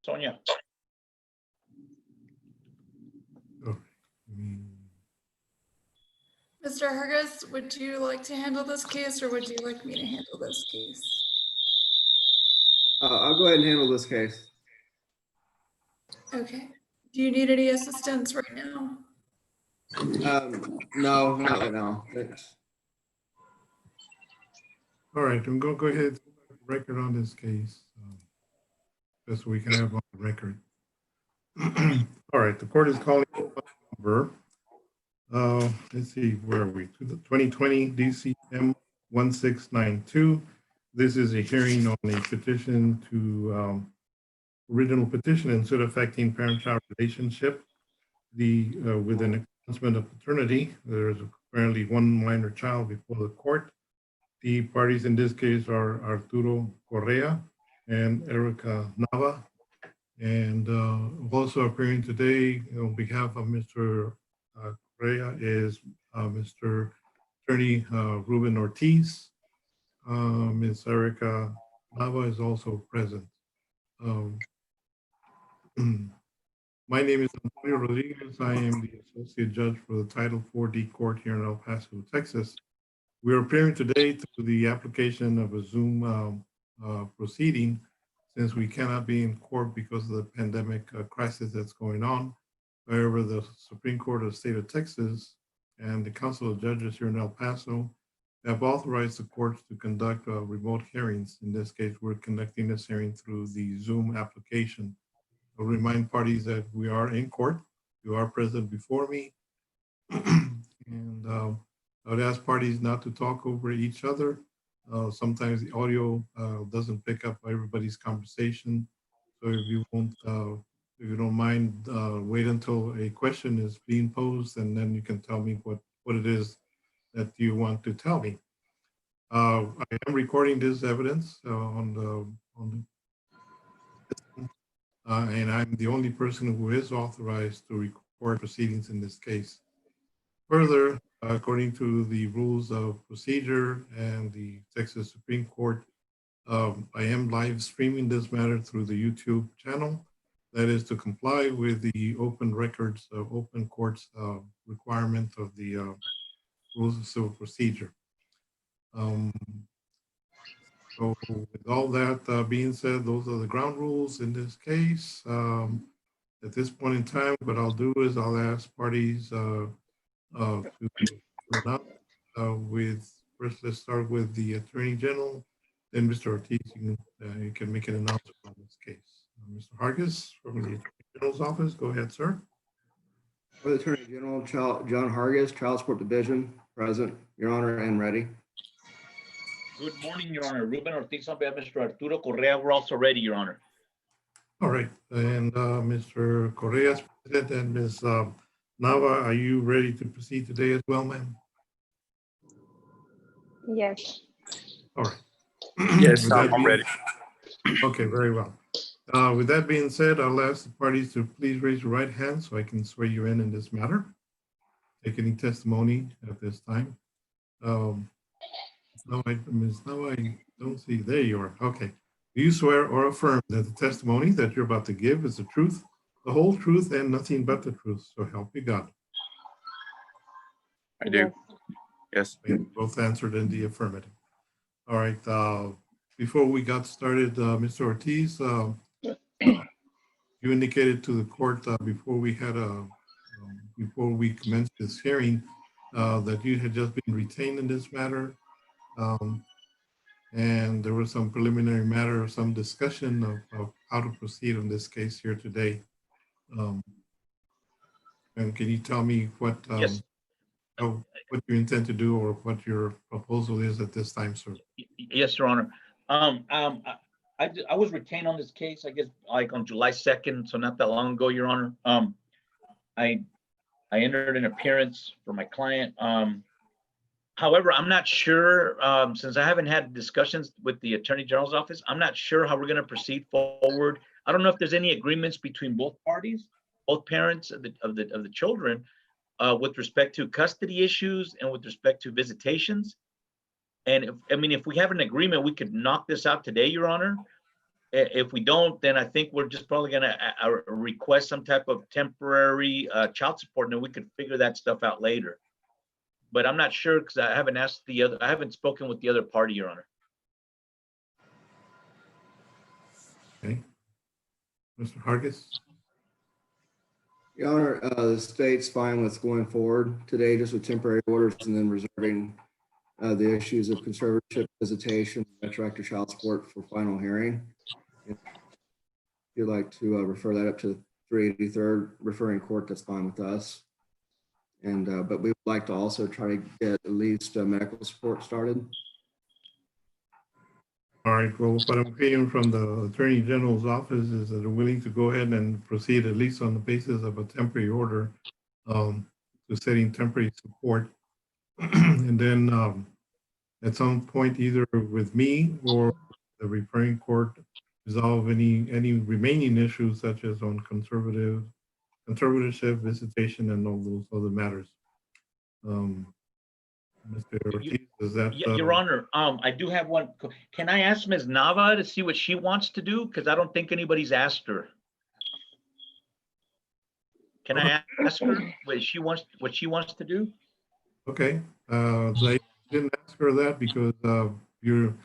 Sonia. Mr. Hargis, would you like to handle this case or would you like me to handle this case? I'll go ahead and handle this case. Okay. Do you need any assistance right now? No, not right now. Thanks. All right, I'm going to go ahead and record on this case, just so we can have on the record. All right, the court is calling number. Let's see, where are we? To the 2020 DCM 1692. This is a hearing on a petition to original petition and suit affecting parent-child relationship. With an announcement of paternity, there's apparently one minor child before the court. The parties in this case are Arturo Correa and Erica Nava. And also appearing today on behalf of Mr. Correa is Mr. Attorney Ruben Ortiz. Ms. Erica Nava is also present. My name is Antonio Rodriguez. I am the Associate Judge for the Title 4D Court here in El Paso, Texas. We are appearing today through the application of a Zoom proceeding since we cannot be in court because of the pandemic crisis that's going on. However, the Supreme Court of the State of Texas and the Council of Judges here in El Paso have authorized the courts to conduct remote hearings. In this case, we're conducting this hearing through the Zoom application. I'll remind parties that we are in court. You are present before me. And I would ask parties not to talk over each other. Sometimes the audio doesn't pick up everybody's conversation. So if you don't mind, wait until a question is being posed, and then you can tell me what it is that you want to tell me. I am recording this evidence and I'm the only person who is authorized to record proceedings in this case. Further, according to the rules of procedure and the Texas Supreme Court, I am live streaming this matter through the YouTube channel. That is to comply with the open records of open courts requirement of the rules of civil procedure. So with all that being said, those are the ground rules in this case. At this point in time, what I'll do is I'll ask parties to first let's start with the Attorney General, then Mr. Ortiz, you can make an announcement on this case. Mr. Hargis from the Attorney General's office, go ahead, sir. For the Attorney General, John Hargis, Child Support Division, present, Your Honor, and ready. Good morning, Your Honor. Ruben Ortiz on behalf of Mr. Arturo Correa. We're also ready, Your Honor. All right, and Mr. Correa is present, and Ms. Nava, are you ready to proceed today as well, ma'am? Yes. All right. Yes, I'm ready. Okay, very well. With that being said, I'll ask the parties to please raise your right hand so I can swear you in this matter. Take any testimony at this time. Ms. Nava, I don't see, there you are, okay. Do you swear or affirm that the testimony that you're about to give is the truth, the whole truth, and nothing but the truth? So help you God. I do. Yes. You both answered in the affirmative. All right. Before we got started, Mr. Ortiz, you indicated to the court before we commenced this hearing that you had just been retained in this matter. And there was some preliminary matter, some discussion of how to proceed on this case here today. And can you tell me what Yes. what you intend to do or what your proposal is at this time, sir? Yes, Your Honor. I was retained on this case, I guess, like on July 2nd, so not that long ago, Your Honor. I entered an appearance for my client. However, I'm not sure, since I haven't had discussions with the Attorney General's office, I'm not sure how we're going to proceed forward. I don't know if there's any agreements between both parties, both parents of the children, with respect to custody issues and with respect to visitations. And if, I mean, if we have an agreement, we could knock this out today, Your Honor. If we don't, then I think we're just probably gonna request some type of temporary child support, and then we could figure that stuff out later. But I'm not sure because I haven't asked I haven't spoken with the other party, Your Honor. Okay. Mr. Hargis? Your Honor, the state's fine with going forward today just with temporary orders and then reserving the issues of conservatorship, visitation, retroactive child support for final hearing. If you'd like to refer that up to the 383rd referring court, that's fine with us. And but we would like to also try to get at least medical support started. All right, well, what I'm hearing from the Attorney General's office is that they're willing to go ahead and proceed at least on the basis of a temporary order to setting temporary support. And then at some point, either with me or the referring court, resolve any remaining issues such as on conservatorship, visitation, and all those other matters. Mr. Ortiz, is that? Your Honor, I do have one. Can I ask Ms. Nava to see what she wants to do? Because I don't think anybody's asked her. Can I ask her what she wants to do? Okay, I didn't ask her that because you're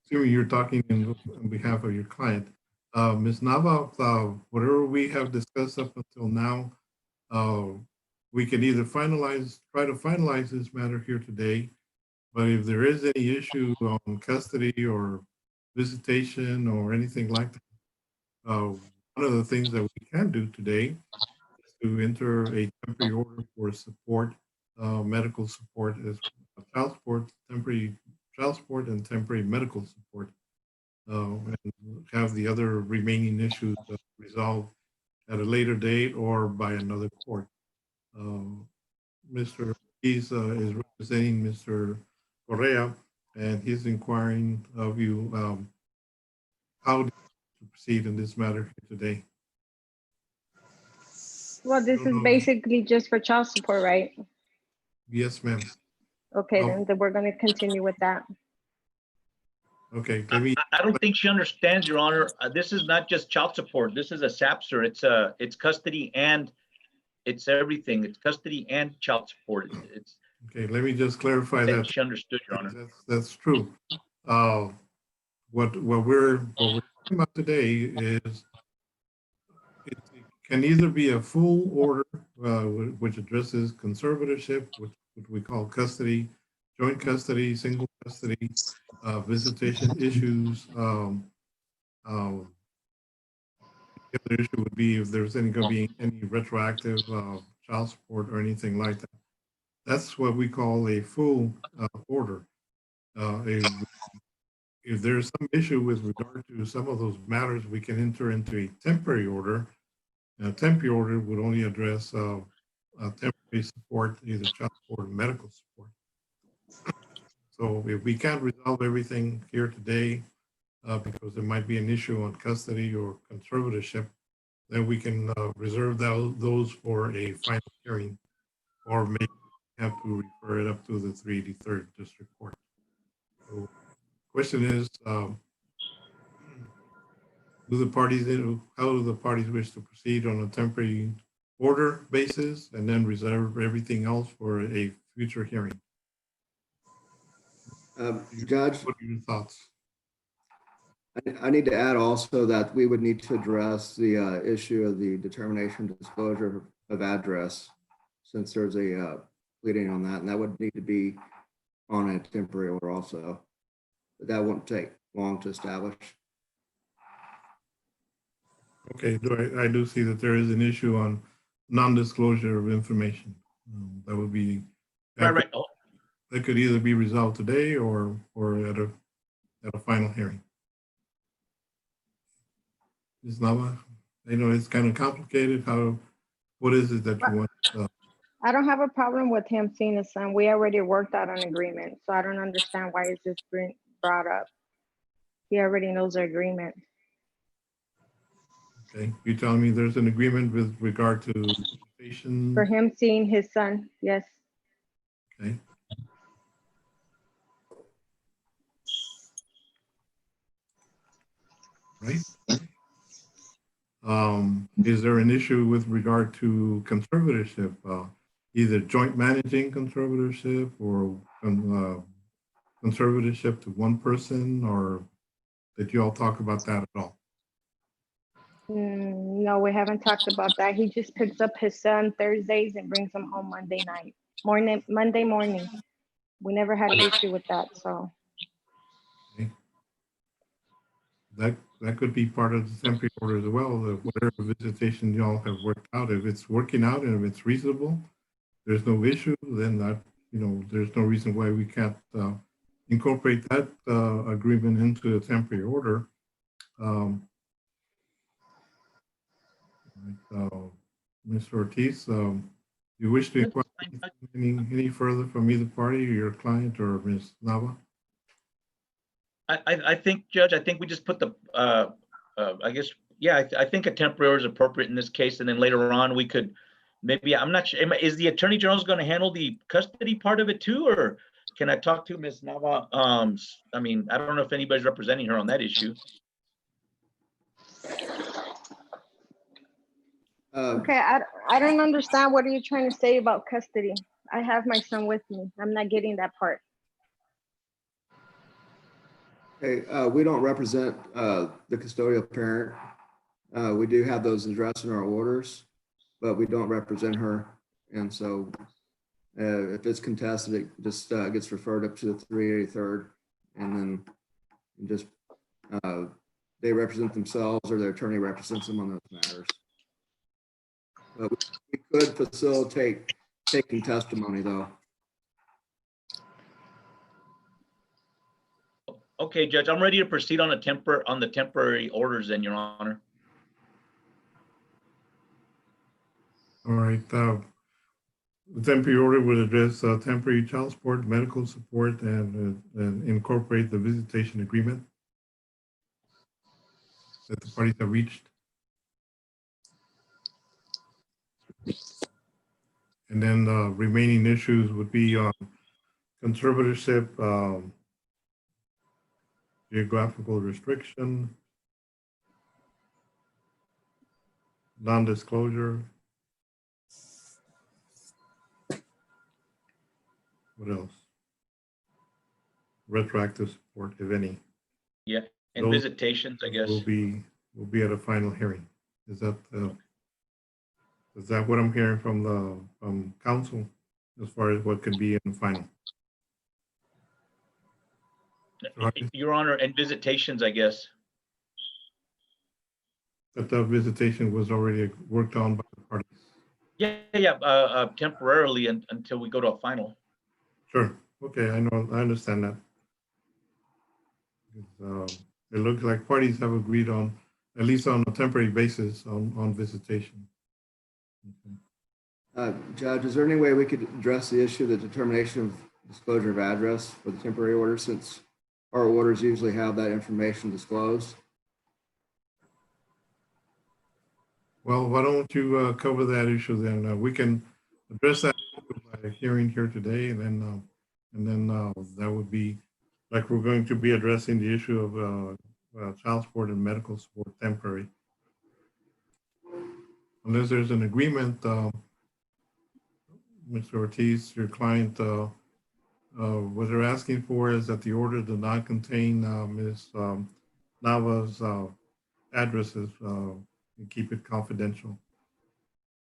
assuming you're talking on behalf of your client. Ms. Nava, whatever we have discussed up until now, we can either try to finalize this matter here today, but if there is any issue on custody or visitation or anything like that, one of the things that we can do today is to enter a temporary order for support, medical support, as child support, temporary child support, and temporary medical support, and have the other remaining issues resolved at a later date or by another court. Mr. Ortiz is representing Mr. Correa, and he's inquiring of you how to proceed in this matter here today. Well, this is basically just for child support, right? Yes, ma'am. Okay, Oh. then we're going to continue with that. Okay, let me. I don't think she understands, Your Honor. This is not just child support. This is a SAPSR. It's custody and it's everything. It's custody and child support. It's Okay, let me just clarify that. she understood, Your Honor. That's true. What we're talking about today is it can either be a full order, which addresses conservatorship, which we call custody, joint custody, single custody, visitation issues. The other issue would be if there's going to be any retroactive child support or anything like that. That's what we call a full order. If there's some issue with regard to some of those matters, we can enter into a temporary order. A temporary order would only address temporary support, either child support or medical support. So if we can't resolve everything here today, because there might be an issue on custody or conservatorship, then we can reserve those for a final hearing, or maybe have to refer it up to the 383rd District Court. So question is, how do the parties wish to proceed on a temporary order basis and then reserve everything else for a future hearing? Judge, what are your thoughts? I need to add also that we would need to address the issue of the determination disclosure of address, since there's a pleading on that, and that would need to be on a temporary order also. But that won't take long to establish. Okay, I do see that there is an issue on non-disclosure of information. That would be Right. That could either be resolved today or at a final hearing. Ms. Nava, I know it's kind of complicated. What is it that you want? I don't have a problem with him seeing his son. We already worked out an agreement, so I don't understand why is this brought up. He already knows the agreement. Okay, you telling me there's an agreement with regard to visitation? For him seeing his son, yes. Okay. right? Is there an issue with regard to conservatorship, either joint managing conservatorship or conservatorship to one person, or did you all talk about that at all? No, we haven't talked about that. He just picks up his son Thursdays and brings him home Monday morning. We never had an issue with that, so. Okay. That could be part of the temporary order as well, whatever visitation y'all have worked out. If it's working out and if it's reasonable, there's no issue, then there's no reason why we can't incorporate that agreement into a temporary order. Mr. Ortiz, you wish to inquire any further from either party, your client or Ms. Nava? I think, Judge, I think we just put the, I guess, yeah, I think a temporary order is appropriate in this case. And then later on, we could maybe, I'm not sure, is the Attorney General's going to handle the custody part of it too? Or can I talk to Ms. Nava? I mean, I don't know if anybody's representing her on that issue. Okay, I don't understand. What are you trying to say about custody? I have my son with me. I'm not getting that part. Hey, we don't represent the custodial parent. We do have those addressed in our orders, but we don't represent her. And so if it's contested, it just gets referred up to the 383rd, and then just they represent themselves or their attorney represents them on those matters. But we could facilitate taking testimony, though. Okay, Judge, I'm ready to proceed on the temporary orders then, Your Honor. All right. The temporary order would address temporary child support, medical support, and incorporate the visitation agreement that the parties have reached. And then the remaining issues would be on conservatorship, geographical restriction, non-disclosure. What else? Retroactive support, if any. Yeah, and Those visitations, I guess. Will be at a final hearing. Is that what I'm hearing from council as far as what could be in the final? Your Honor, and visitations, I guess. That the visitation was already worked on by the parties. Yeah, temporarily until we go to a final. Sure. Okay, I understand that. It looks like parties have agreed on, at least on a temporary basis, on visitation. Okay. Judge, is there any way we could address the issue of the determination of disclosure of address for the temporary order, since our orders usually have that information disclosed? Well, why don't you cover that issue then? We can address that by hearing here today, and then that would be like we're going to be addressing the issue of child support and medical support temporary. Unless there's an agreement, Mr. Ortiz, your client, what they're asking for is that the order does not contain Ms. Nava's addresses and keep it confidential.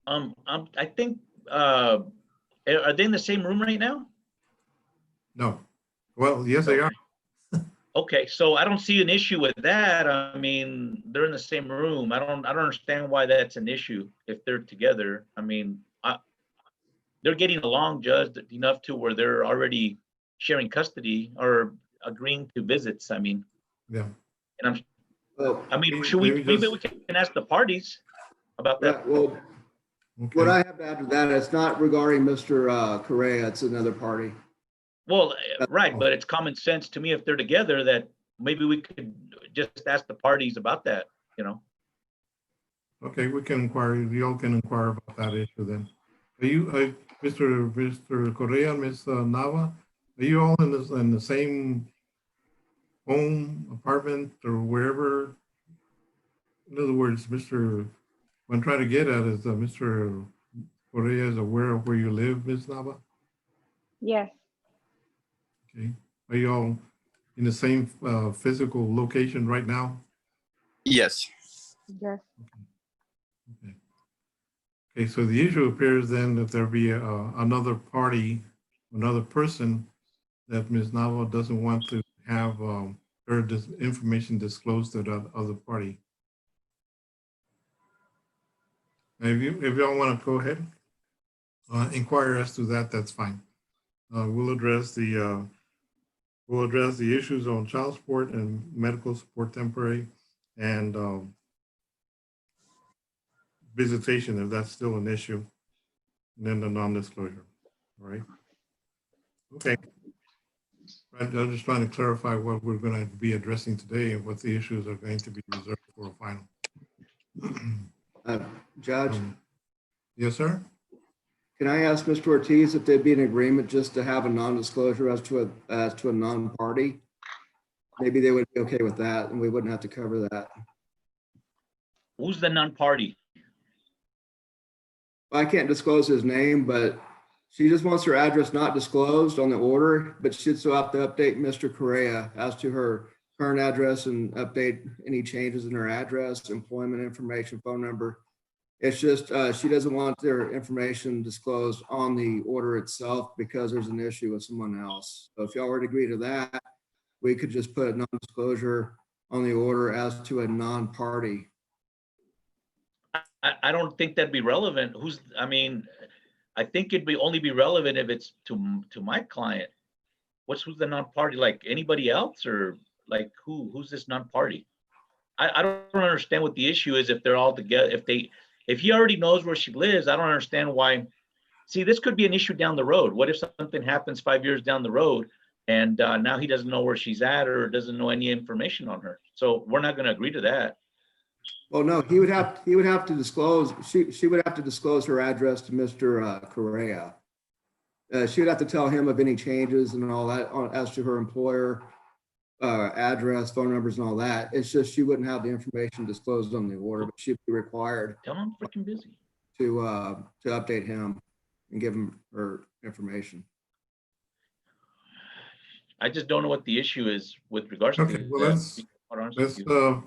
I think, are they in the same room right now? No. Well, yes, they are. Okay, so I don't see an issue with that. I mean, they're in the same room. I don't understand why that's an issue if they're together. I mean, they're getting along, Judge, enough to where they're already sharing custody or agreeing to visits. I mean, Yeah. And Well, should we, maybe we can ask the parties about that. yeah, well, Okay. what I have to add to that, it's not regarding Mr. Correa, it's another party. Well, right, but it's common sense to me if they're together that maybe we could just ask the parties about that, you know? Okay, we can inquire. You all can inquire about that issue then. Are you, Mr. Correa and Ms. Nava, are you all in the same home, apartment, or wherever In other words, what I'm trying to get at is Mr. Correa is aware of where you live, Ms. Nava? Yes, Okay. Are you all in the same physical location right now? Yes. yes. Okay. Okay, so the issue appears then that there be another party, another person that Ms. Nava doesn't want to have her information disclosed to that other party. If y'all want to go ahead, inquire as to that, that's fine. We'll address the issues on child support and medical support temporary and visitation, if that's still an issue, and then the non-disclosure. All right. Okay. Right, I'm just trying to clarify what we're going to be addressing today and what the issues are going to be reserved for a final. Judge, Yes, sir. can I ask Mr. Ortiz if there'd be an agreement just to have a non-disclosure as to a non-party? Maybe they would be okay with that and we wouldn't have to cover that. Who's the non-party? I can't disclose his name, but she just wants her address not disclosed on the order, but she'd still have to update Mr. Correa as to her current address and update any changes in her address, employment information, phone number. It's just, she doesn't want their information disclosed on the order itself because there's an issue with someone else. So if y'all were to agree to that, we could just put a non-disclosure on the order as to a non-party. I don't think that'd be relevant. I think it'd only be relevant if it's to my client. Who's the non-party? Like anybody else, or like who's this non-party? I don't understand what the issue is if they're all together. If he already knows where she lives, I don't understand why. See, this could be an issue down the road. What if something happens 5 years down the road and now he doesn't know where she's at or doesn't know any information on her? So we're not going to agree to that. Well, no, he would have to disclose, she would have to disclose her address to Mr. Correa. She would have to tell him of any changes and all that as to her employer, address, phone numbers and all that. It's just she wouldn't have the information disclosed on the order, but she'd be required Tell him I'm freaking busy. to update him and give him her information. I just don't know what the issue is with regards to Okay, well, that.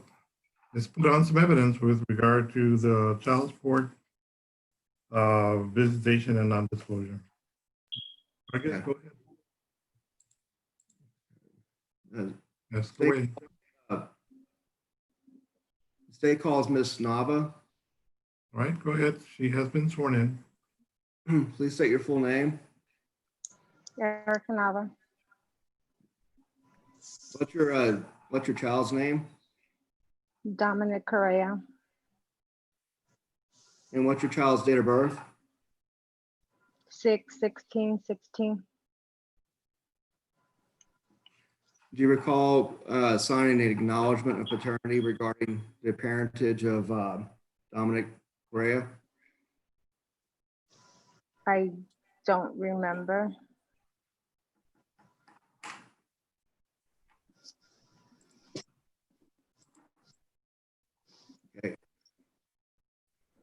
let's put on some evidence with regard to the child support, visitation and non-disclosure. I guess, go ahead. Yes, go ahead. State calls Miss Nava. All right, go ahead. She has been sworn in. Please state your full name. Erica Nava, What's your child's name? Dominic Correa, And what's your child's date of birth? 6/16/16. Do you recall signing an acknowledgement of paternity regarding the parentage of Dominic Correa? I don't remember. Okay.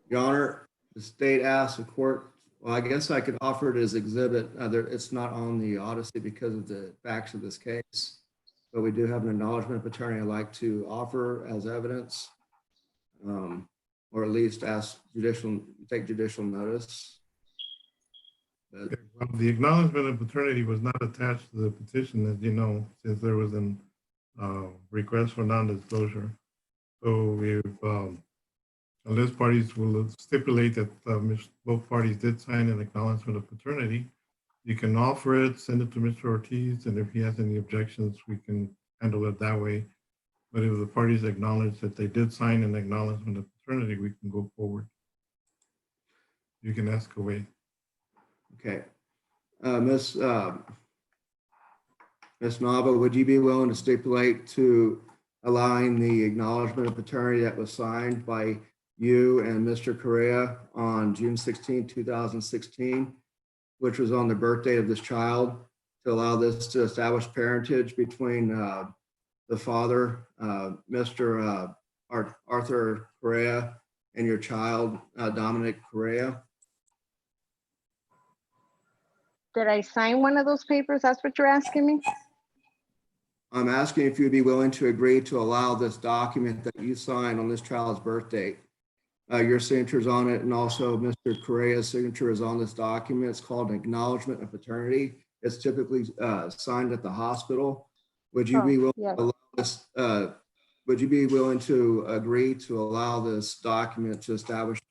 Your Honor, the state asked the court, well, I guess I could offer it as exhibit. It's not on the Odyssey because of the facts of this case. But we do have an acknowledgement of paternity I'd like to offer as evidence, or at least take judicial notice. Okay, well, the acknowledgement of paternity was not attached to the petition, as you know, since there was an request for non-disclosure. So if, unless parties will stipulate that both parties did sign an acknowledgement of paternity, you can offer it, send it to Mr. Ortiz, and if he has any objections, we can handle it that way. But if the parties acknowledge that they did sign an acknowledgement of paternity, we can go forward. You can ask away. Okay. Miss Nava, would you be willing to stipulate to allowing the acknowledgement of paternity that was signed by you and Mr. Correa on June 16, 2016, which was on the birthday of this child, to allow this to establish parentage between the father, Mr. Arthur Correa and your child, Dominic Correa? Did I sign one of those papers? That's what you're asking me? I'm asking if you'd be willing to agree to allow this document that you signed on this child's birth date. Your signature's on it, and also Mr. Correa's signature is on this document. It's called an acknowledgement of paternity. It's typically signed at the hospital. Would you be willing Yes. to allow this, would you be willing to agree to allow this document to establish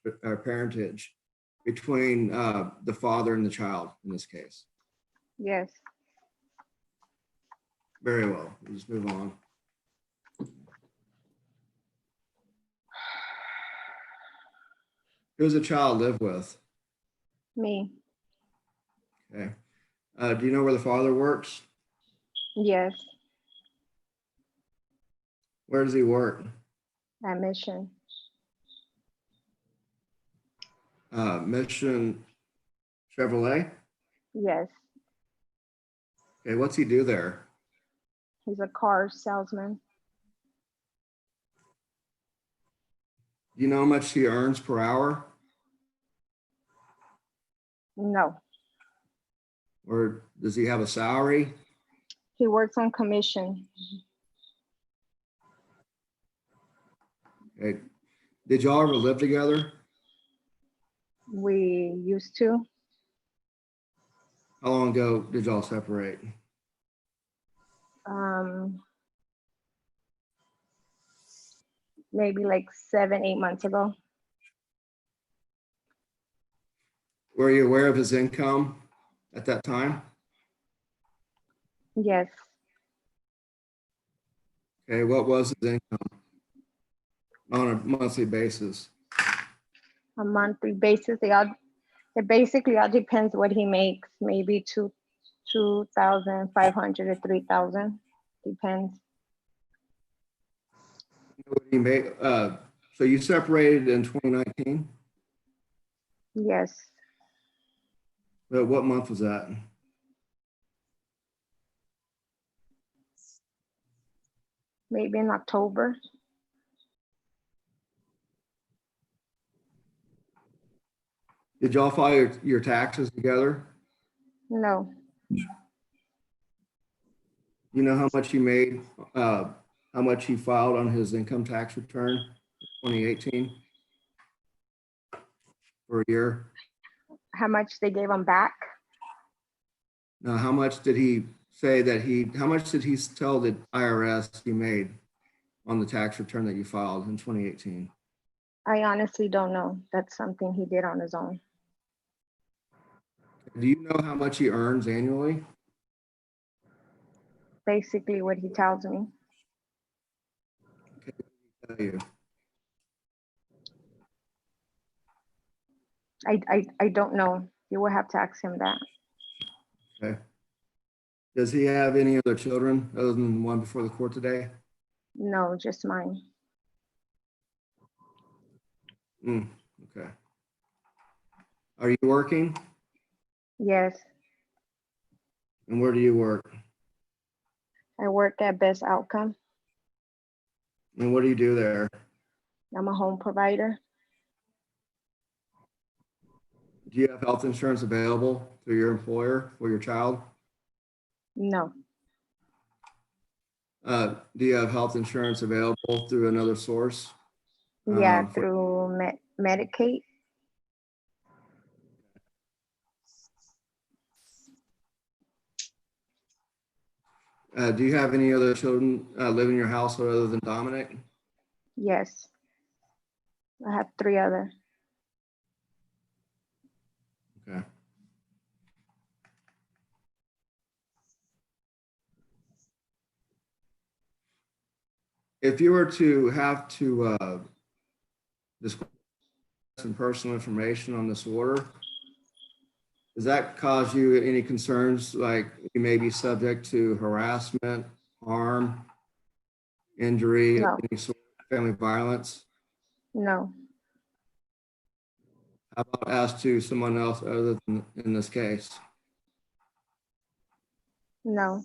parentage between the father and the child in this case? Yes. Very well. We'll just move on. Who does the child live with? Me. Okay. Do you know where the father works? Yes. Where does he work? At Mission. Mission Chevrolet? Yes. Okay, what's he do there? He's a car salesman. Do you know how much he earns per hour? No. Or does he have a salary? He works on commission. Okay. Did y'all ever live together? We used to. How long ago did y'all separate? Maybe like 7, 8 months ago. Were you aware of his income at that time? Yes. Okay, what was his income on a monthly basis? A monthly basis. It basically all depends what he makes. Maybe 2,500 to 3,000. Depends. What he made, so you separated in 2019? Yes. But what month was that? Maybe in October. Did y'all file your taxes together? No. You know how much he made, how much he filed on his income tax return in 2018 for a year? How much they gave him back? Now, how much did he say that how much did he tell the IRS he made on the tax return that you filed in 2018? I honestly don't know. That's something he did on his own. Do you know how much he earns annually? Basically what he tells me. Tell you. I don't know. You will have to ask him that. Okay. Does he have any other children other than the one before the court today? No, just mine. Okay. Are you working? Yes. And where do you work? I work at Best Outcome. And what do you do there? I'm a home provider. Do you have health insurance available through your employer for your child? No. Do you have health insurance available through another source? Yeah, For- through Medicaid. Do you have any other children live in your household other than Dominic? Yes. I have 3 other. Okay. If you were to have to disclose some personal information on this order, does that cause you any concerns, like you may be subject to harassment, harm, injury, No. any sort of family violence? No. How about as to someone else other than in this case? No.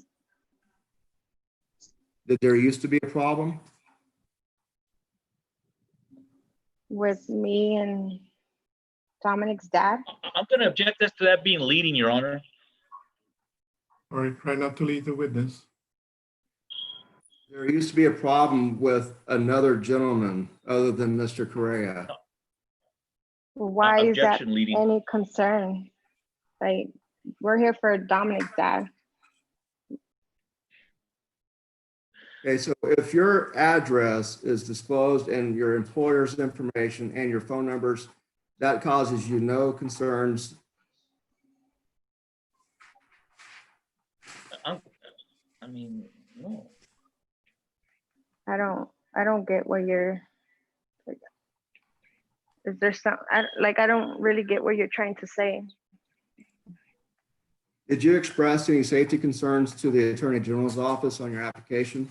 Did there used to be a problem? with me and Dominic's dad. I'm gonna object as to that being leading, Your Honor. All right, try not to lead the witness. There used to be a problem with another gentleman other than Mr. Correa. Why is that Objection leading. any concern? Like, we're here for Dominic's dad. Okay, so if your address is disclosed and your employer's information and your phone numbers, that causes you no concerns. I mean, no. I don't get what you're, like, is there some, I don't really get what you're trying to say. Did you express any safety concerns to the Attorney General's office on your application?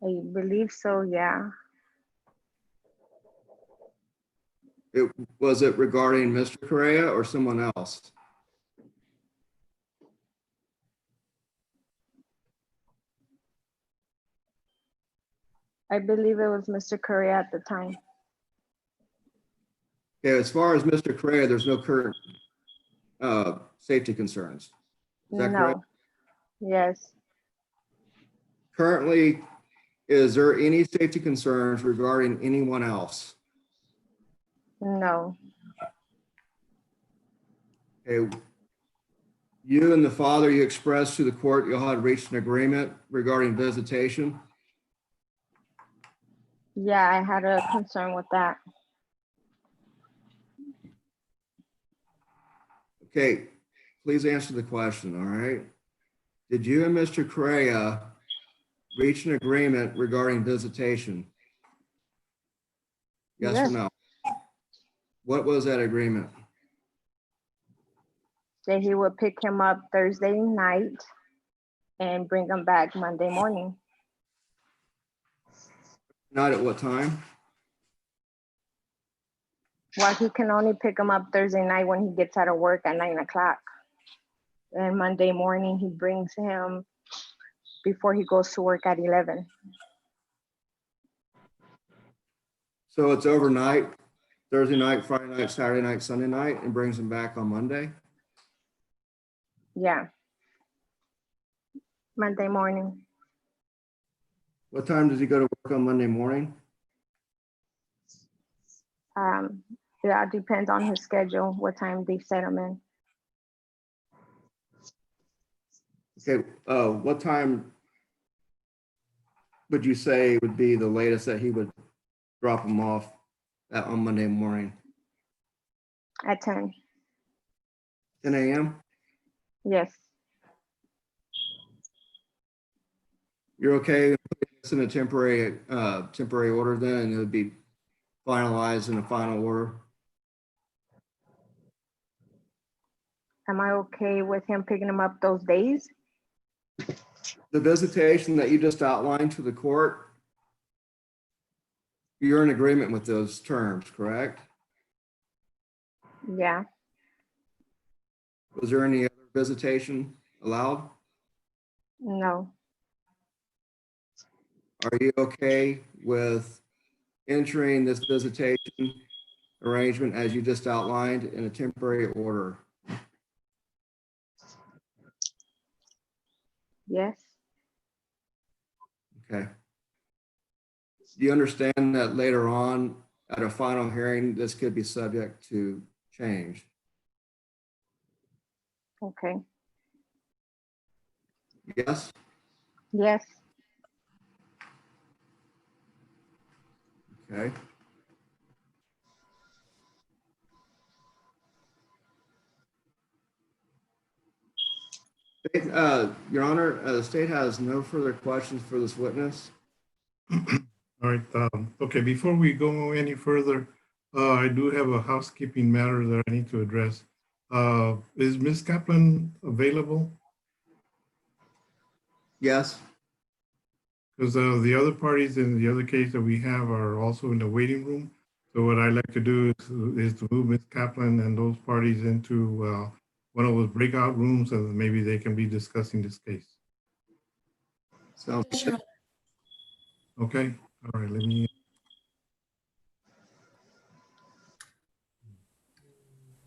I believe so, yeah. Was it regarding Mr. Correa or someone else? I believe it was Mr. Correa at the time. Okay, as far as Mr. Correa, there's no current safety concerns. Is that correct? No. Yes, Currently, is there any safety concerns regarding anyone else? no, Okay. You and the father, you expressed to the court you'll have reached an agreement regarding visitation. yeah, I had a concern with that. Okay, please answer the question, all right? Did you and Mr. Correa reach an agreement regarding visitation? Yes or Yes. no? What was that agreement? That he would pick him up Thursday night and bring him back Monday morning. Not at what time? Well, he can only pick him up Thursday night when he gets out of work at 9 o'clock. And Monday morning, he brings him before he goes to work at 11. So it's overnight, Thursday night, Friday night, Saturday night, Sunday night, and brings him back on Monday? Yeah. Monday morning. What time does he go to work on Monday morning? Yeah, it depends on his schedule, what time they set him in. Okay, what time would you say would be the latest that he would drop him off on Monday morning? At 10. 10 a.m.? Yes, You're okay with putting this in a temporary order then, and it would be finalized in a final order? am I okay with him picking him up those days? The visitation that you just outlined to the court, you're in agreement with those terms, correct? Yeah, Was there any other visitation allowed? no, Are you okay with entering this visitation arrangement as you just outlined in a temporary order? yes, Okay. Do you understand that later on at a final hearing, this could be subject to change? okay, Yes? yes, Okay. Your Honor, the state has no further questions for this witness. All right, okay, before we go any further, I do have a housekeeping matter that I need to address. Is Ms. Kaplan available? Yes? Because the other parties in the other case that we have are also in the waiting room. So what I'd like to do is to move Ms. Kaplan and those parties into one of those breakout rooms, and maybe they can be discussing this case. Sounds Yes, Your Honor. Okay, all right, let me.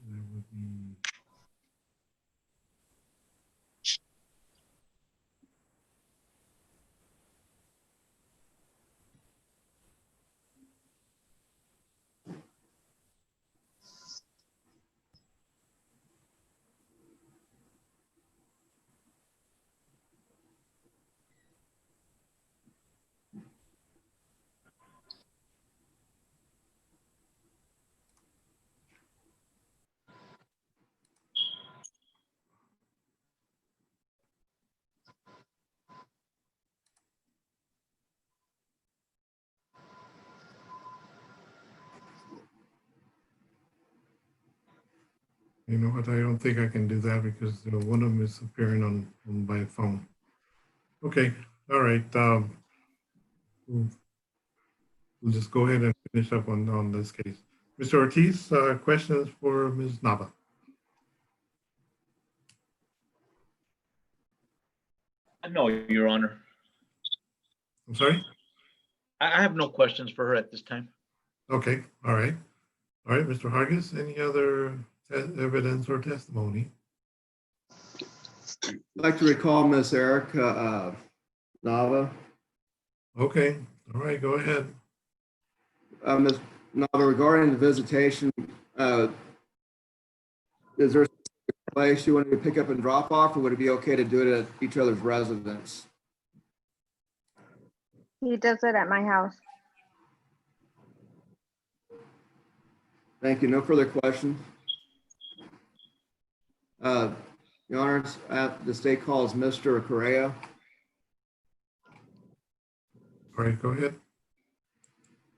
That would be- You know what? I don't think I can do that because one of them is appearing on by phone. Okay, all right. We'll, we'll just go ahead and finish up on this case. Mr. Ortiz, questions for Ms. Nava? No, Your Honor. I'm sorry? I have no questions for her at this time. Okay, all right. All right, Mr. Hargis, any other evidence or testimony? I'd like to recall Miss Erica Nava. Okay, all right, go ahead. Ms. Nava, regarding the visitation, is there a place you want to pick up and drop off, or would it be okay to do it at each other's residence? He does it at my house. Thank you. No further questions. Your Honors, the state calls Mr. Correa. All right, go ahead.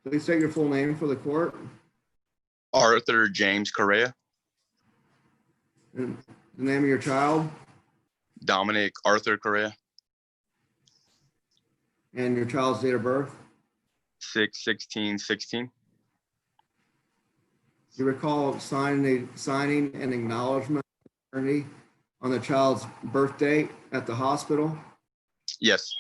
Please state your full name for the court Arthur James Correa, and the name of your child Dominic Arthur Correa, and your child's date of birth. 6/16/16. Do you recall signing an acknowledgement attorney on the child's birth date at the hospital? Yes,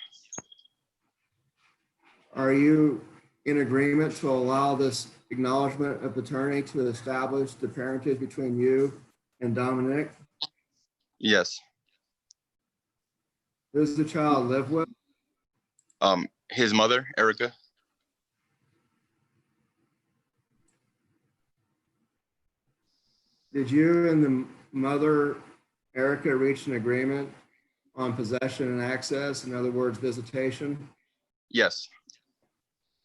Are you in agreement to allow this acknowledgement of paternity to establish the parentage between you and Dominic? yes. Who does the child live with? His mother, Erica. Did you and the mother, Erica, reach an agreement on possession and access? In other words, visitation? Yes,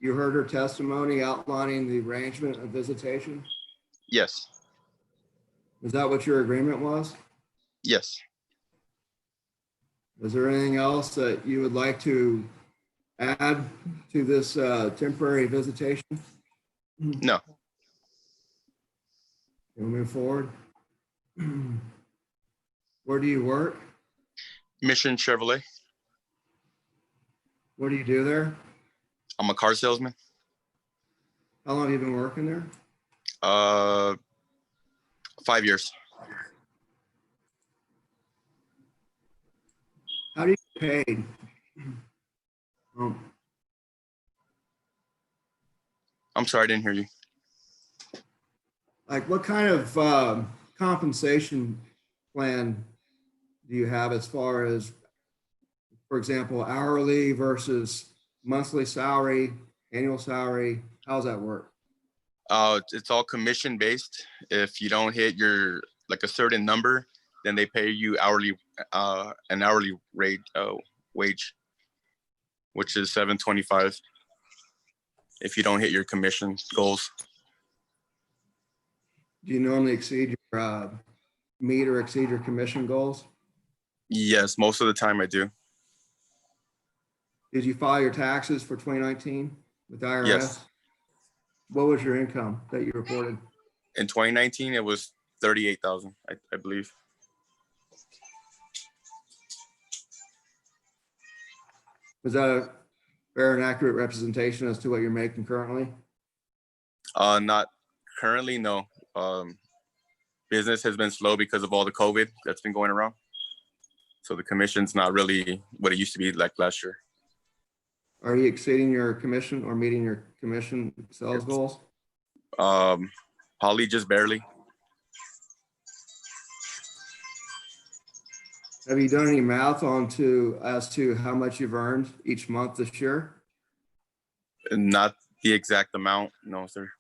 You heard her testimony outlining the arrangement of visitation? yes, Is that what your agreement was? yes. Is there anything else that you would like to add to this temporary visitation? No, We'll move forward. Where do you work? Mission Chevrolet. What do you do there? I'm a car salesman. How long have you been working there? 5 years. How do you get paid? I'm sorry, I didn't hear you. Like what kind of compensation plan do you have as far as, for example, hourly versus monthly salary, annual salary? How does that work? It's all commission based. If you don't hit your like a certain number, then they pay you hourly, an hourly rate wage, which is $7.25. If you don't hit your commission goals. Do you normally exceed your meet or exceed your commission goals? Yes, most of the time I do. Did you file your taxes for 2019 with the IRS? Yes. What was your income that you reported? In 2019, it was 38,000, I believe. Was that a fair and accurate representation as to what you're making currently? Not currently, no. Business has been slow because of all the COVID that's been going around. So the commission's not really what it used to be like last year. Are you exceeding your commission or meeting your commission sales goals? Probably just barely. Have you done any math as to how much you've earned each month this year? Not the exact amount, no, sir.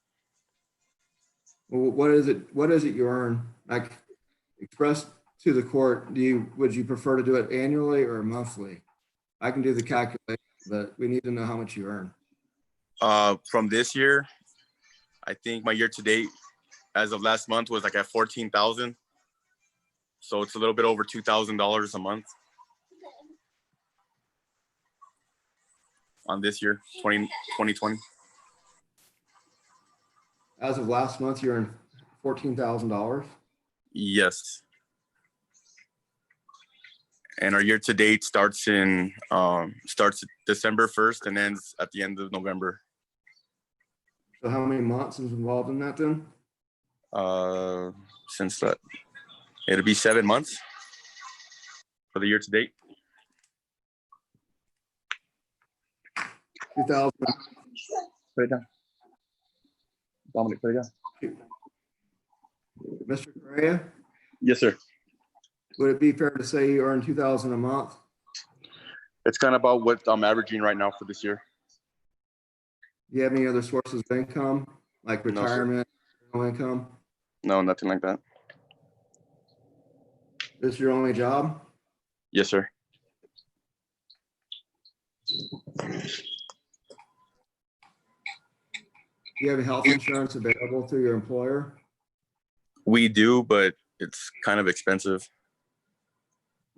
Well, what is it you earn? Like, express to the court, would you prefer to do it annually or monthly? I can do the calculation, but we need to know how much you earn. From this year, I think my year to date, as of last month, was like at 14,000. So it's a little bit over $2,000 a month on this year, 2020. As of last month, you earned $14,000. Yes. And our year to date starts December 1st and ends at the end of November. So how many months is involved in that then? Since that, it'll be 7 months for the year to date. 2000. Put it down. Dominic, put it down. Mr. Correa, Yes, sir. would it be fair to say you earn 2,000 a month? It's kind of about what I'm averaging right now for this year. Do you have any other sources of income, like No, sir. retirement, no income? No, nothing like that. This is your only job? Yes, sir. Do you have health insurance available through your employer? We do, but it's kind of expensive.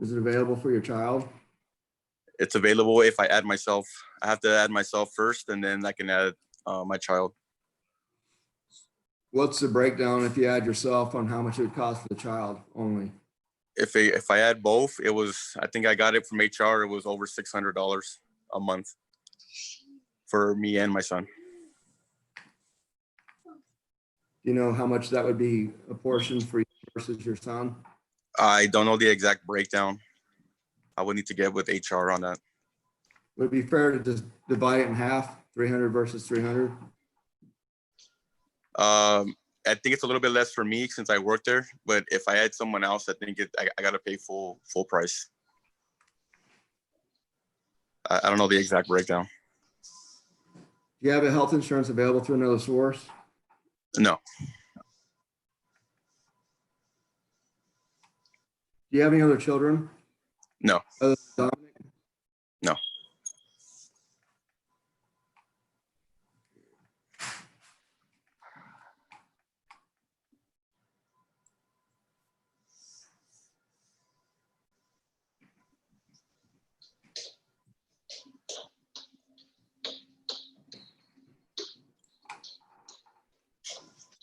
Is it available for your child? It's available if I add myself. I have to add myself first, and then I can add my child. What's the breakdown if you add yourself on how much it would cost for the child only? If I add both, I think I got it from HR. It was over $600 a month for me and my son. Do you know how much that would be apportioned for you versus your son? I don't know the exact breakdown. I would need to get with HR on that. Would it be fair to just divide it in half, 300 versus 300? I think it's a little bit less for me since I work there, but if I add someone else, I think I got to pay full price. I don't know the exact breakdown. Do you have a health insurance available through another source? No, Do you have any other children? no, Other than Dominic? no.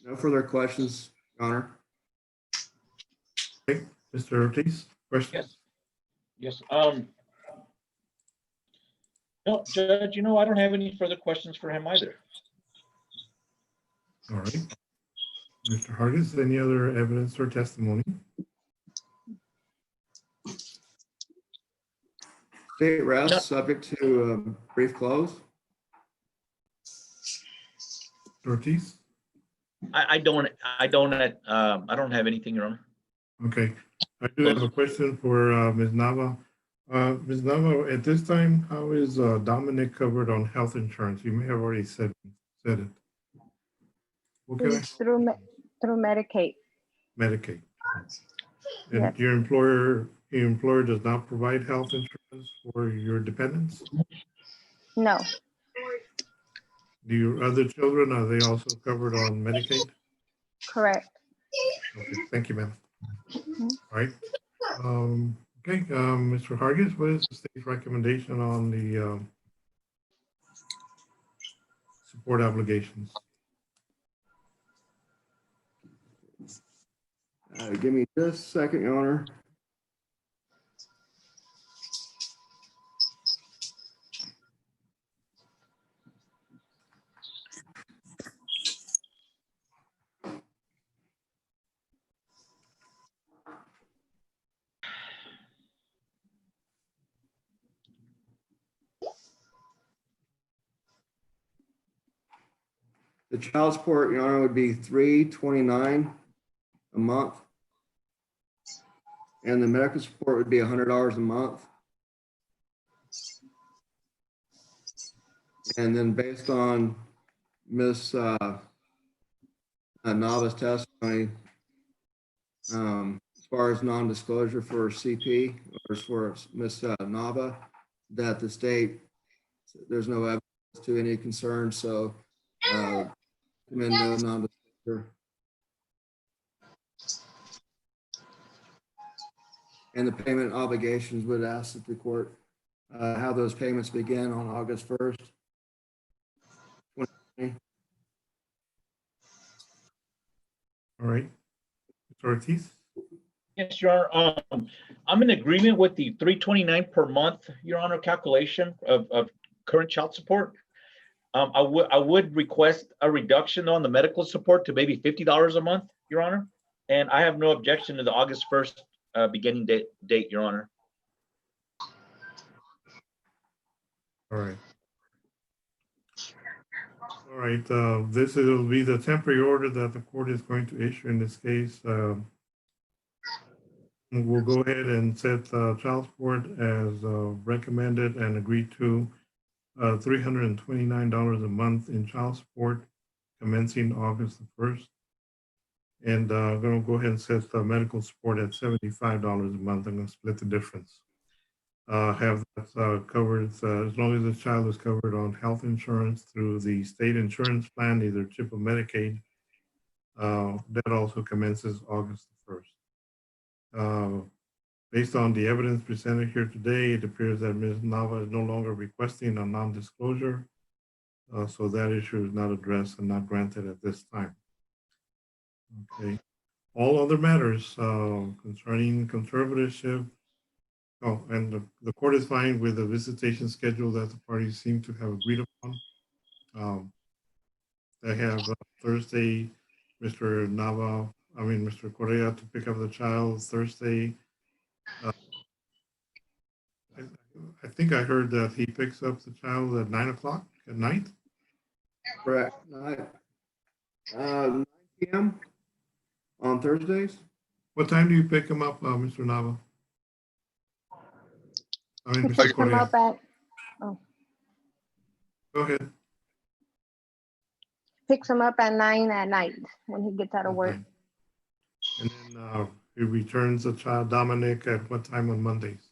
No further questions, Your Honor. Okay, Mr. Ortiz, question? Yes. No, Judge, I don't have any further questions for him either. All right. Mr. Hargis, any other evidence or testimony? State rest, No. subject to a brief close. Mr. Ortiz? I don't have anything, Your Honor. Okay, I do have a question for Ms. Nava. Ms. Nava, at this time, how is Dominic covered on health insurance? You may have already said it. What kind of It's through Medicaid. Medicaid? And Yes. your employer does not provide health insurance for your dependents? No, Do your other children, are they also covered on Medicaid? correct. Okay, thank you, ma'am. Mhm. All right. Okay, Mr. Hargis, what is the state's recommendation on the support obligations? Give me just a second, Your Honor. The child support, Your Honor, would be $329 a month. And the medical support would be $100 a month. And then based on Ms. Nava's testimony, as far as non-disclosure for CP, or as for Ms. Nava, that the state, there's no evidence to any concern, so recommend no non-disclosure. And the payment obligations would ask that the court how those payments begin on August 1st. 2020. All right. Mr. Ortiz? Yes, Your Honor. I'm in agreement with the $329 per month, Your Honor, calculation of current child support. I would request a reduction on the medical support to maybe $50 a month, Your Honor. And I have no objection to the August 1st beginning date, Your Honor. All right. All right, this will be the temporary order that the court is going to issue in this case. We'll go ahead and set child support as recommended and agreed to, $329 a month in child support commencing August the 1st. And I'm going to go ahead and set the medical support at $75 a month. I'm going to split the difference. Have that covered as long as the child is covered on health insurance through the state insurance plan, either CHIP or Medicaid. That also commences August the 1st. Based on the evidence presented here today, it appears that Ms. Nava is no longer requesting a non-disclosure. So that issue is not addressed and not granted at this time. Okay. All other matters concerning conservatorship. Oh, and the court is fine with the visitation schedule that the parties seem to have agreed upon. They have Thursday, Mr. Correa to pick up the child Thursday. I think I heard that he picks up the child at 9 o'clock at night. Correct. 9 p.m. on Thursdays. What time do you pick him up, Mr. Nava? I mean, He Mr. picks them Correa. up at, Go ahead. picks them up at 9 at night when he gets out of work. Okay. And then he returns the child, Dominic, at what time on Mondays?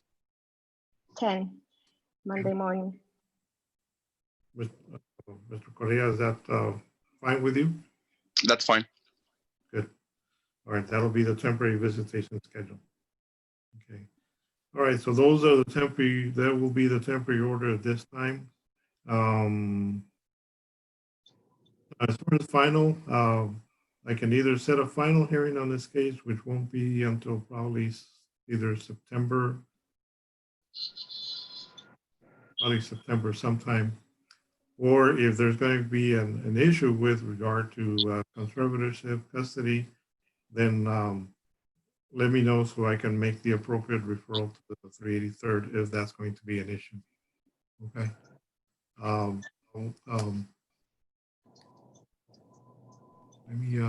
10 Monday morning. Mr. Correa, is that fine with you? That's fine. Good. All right, that'll be the temporary visitation schedule. Okay. All right, so those are the temporary, that will be the temporary order at this time. As far as final, I can either set a final hearing on this case, which won't be until probably either September sometime, or if there's going to be an issue with regard to conservatorship, custody, then let me know so I can make the appropriate referral to the 383rd if that's going to be an issue. Okay. Let me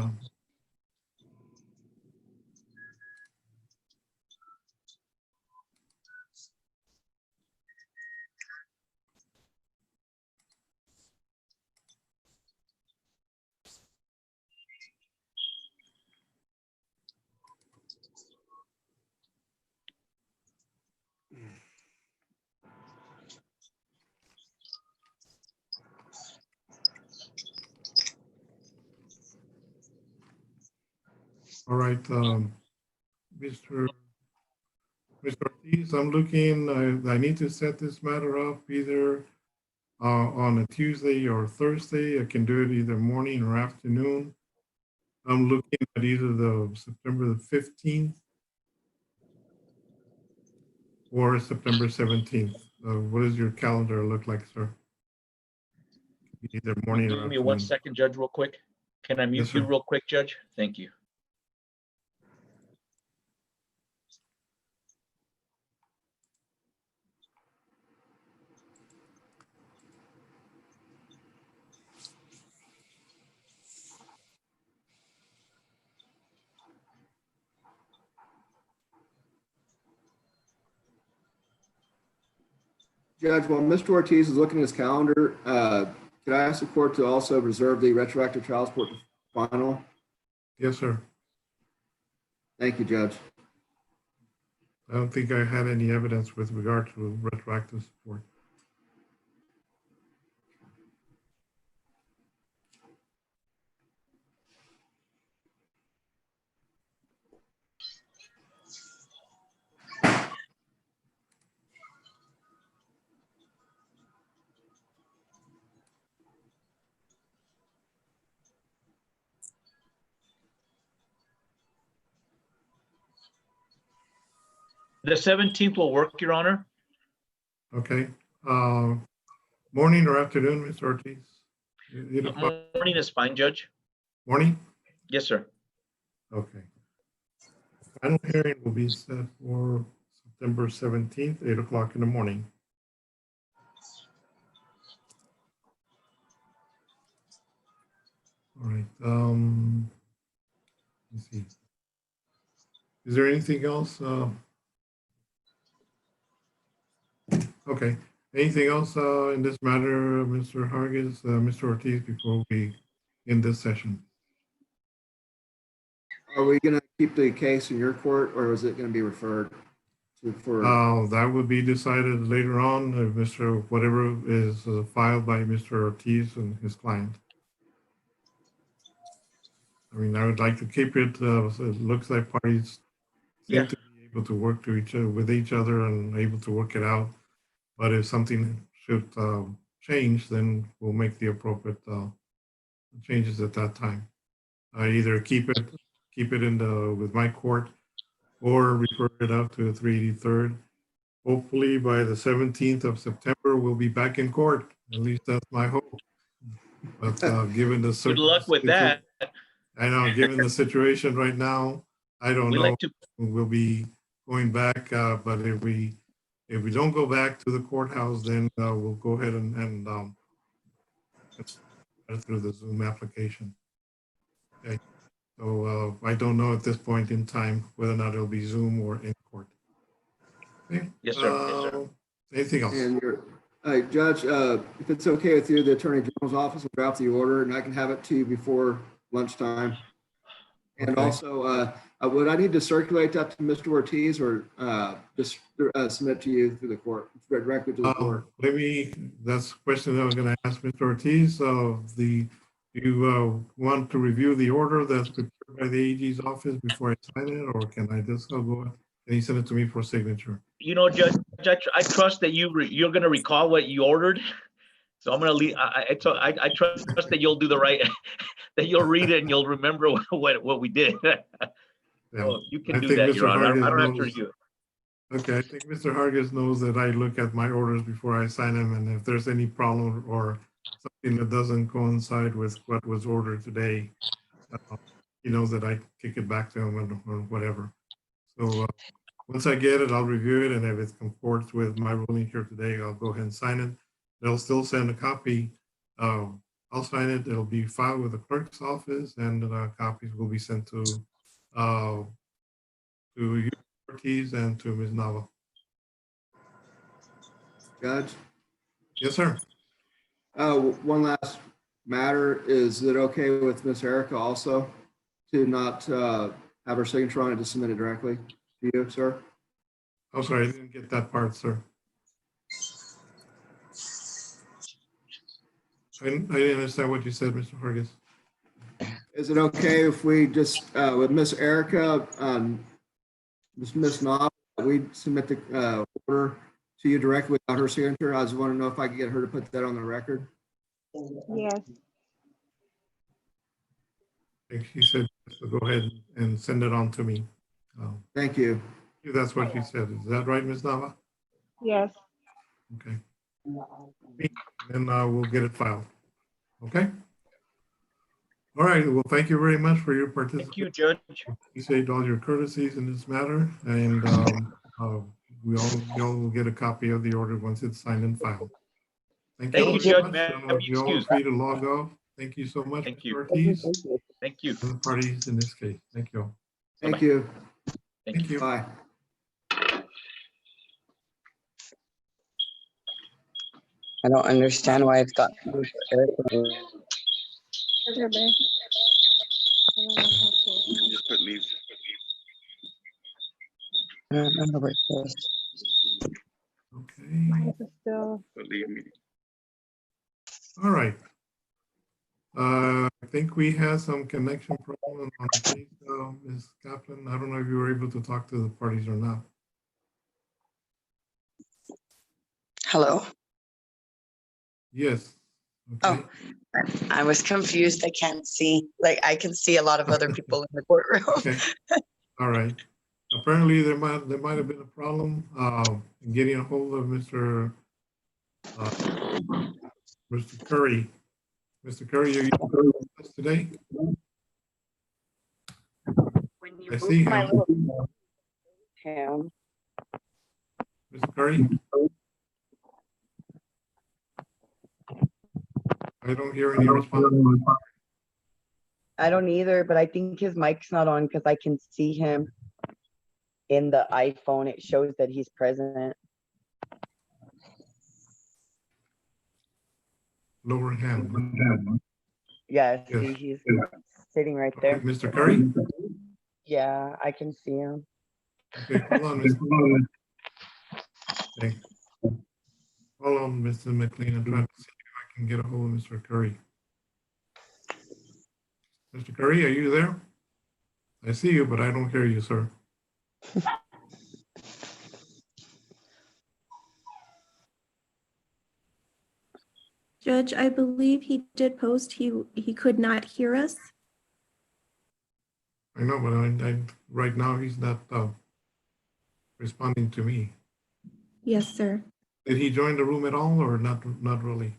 all right, Mr. Ortiz, I'm looking, I need to set this matter up either on a Tuesday or Thursday. I can do it either morning or afternoon. I'm looking at either the September the 15th or September 17th. What does your calendar look like, sir? Either morning or Give me afternoon. 1 second, Judge, real quick. Can I mute Yes, you sir. real quick, Judge? Thank you. Judge, while Mr. Ortiz is looking at his calendar, could I ask the court to also reserve the retroactive child support final? Yes, sir. Thank you, Judge. I don't think I had any evidence with regard to retroactive support. The 17th will work, Your Honor. Okay. Morning or afternoon, Mr. Ortiz? 8 o'clock? Morning is fine, Judge. Morning? Yes, sir. Okay. Final hearing will be set for September 17th, 8 o'clock in the morning. All right. Let's see. Is there anything else? Okay. Anything else in this matter, Mr. Hargis, Mr. Ortiz, before we end this session? Are we going to keep the case in your court, or is it going to be referred to for? That would be decided later on, whatever is filed by Mr. Ortiz and his client. I mean, I would like to keep it, so it looks like parties Yeah. seem to be able to work with each other and able to work it out. But if something should change, then we'll make the appropriate changes at that time. I either keep it with my court or refer it out to 383rd. Hopefully by the 17th of September, we'll be back in court. At least that's my hope. But given the Good luck with that. I know, given the situation right now, I don't We know. like to, We'll be going back, but if we don't go back to the courthouse, then we'll go ahead and through the Zoom application. Okay, so I don't know at this point in time whether or not it'll be Zoom or in court. Okay. yes, sir. Yes, sir. Anything else? And your Judge, if it's okay with you, the Attorney General's office will draft the order, and I can have it to you before lunchtime. And Okay. also, would I need to circulate that to Mr. Ortiz, or just submit to you through the court, directly to the court? That's a question that I was going to ask Mr. Ortiz. Do you want to review the order that's prepared by the AG's office before I sign it, or can I just go? Can you send it to me for signature? You know, Judge, I trust that you're going to recall what you ordered. So I'm going to leave. I trust that you'll do the right, that you'll read it and you'll remember what we did. Yeah. So you can I do think that, Mr. Your Honor. I Hargis don't have to knows- review it. Okay, I think Mr. Hargis knows that I look at my orders before I sign them, and if there's any problem or something that doesn't coincide with what was ordered today, he knows that I kick it back to him or whatever. So once I get it, I'll review it, and if it comports with my ruling here today, I'll go ahead and sign it. They'll still send a copy. I'll sign it. It'll be filed with the clerk's office, and copies will be sent to you, Ortiz, and to Ms. Nava. Judge? Yes, sir. One last matter. Is it okay with Miss Erica also to not have her signature on it, to submit it directly to you, sir? I'm sorry, I didn't get that part, sir. I didn't understand what you said, Mr. Hargis. Is it okay if we just, with Miss Erica, Miss Knob, we submit the order to you directly without her signature? I just want to know if I could get her to put that on the record. Yes. I think she said to go ahead and send it on to me. Thank you. If that's what you said. Is that right, Ms. Nava? Yes. Okay. Then we'll get it filed. Okay? All right. Well, thank you very much for your Thank participation. you, Judge. Appreciate all your courtesies in this matter, and we all will get a copy of the order once it's signed and filed. Thank you Thank all you, very Judge. much. Ma'am, You all are excuse. free to log off. Thank you so much, Thank Mr. you. Ortiz, Thank you. and the parties in this case. Thank you all. Thank you. Thank you. you. Bye. I don't understand why it's got. Okay, babe. I don't know how You just put leave. I don't know how to work this. Okay, mine is still. Put leave meeting. all right. I think we had some connection problem on the case, Ms. Kaplan. I don't know if you were able to talk to the parties or not. Hello. Yes. Okay. Oh, I was confused. I can't see. Like I can see a lot of other people in the courtroom. Okay. All right. Apparently, there might have been a problem in getting a hold of Mr. Curry. Mr. Curry, are you with us today? When you I move see my him. little hand, Mr. Curry? I don't hear any response. I don't either, but I think his mic's not on because I can see him in the iPhone. It shows that he's present. Lower hand. Yes, Yes. see, he's sitting right Okay, there. Mr. Curry? Yeah, I can see him. Okay, hold on, Mr. Okay. Hold on, Mr. McLean. I'm trying to see if I can get a hold of Mr. Curry. Mr. Curry, are you there? I see you, but I don't hear you, sir. Judge, I believe he did post he could not hear us. I know, but right now he's not responding to me. Yes, sir. Did he join the room at all or not really?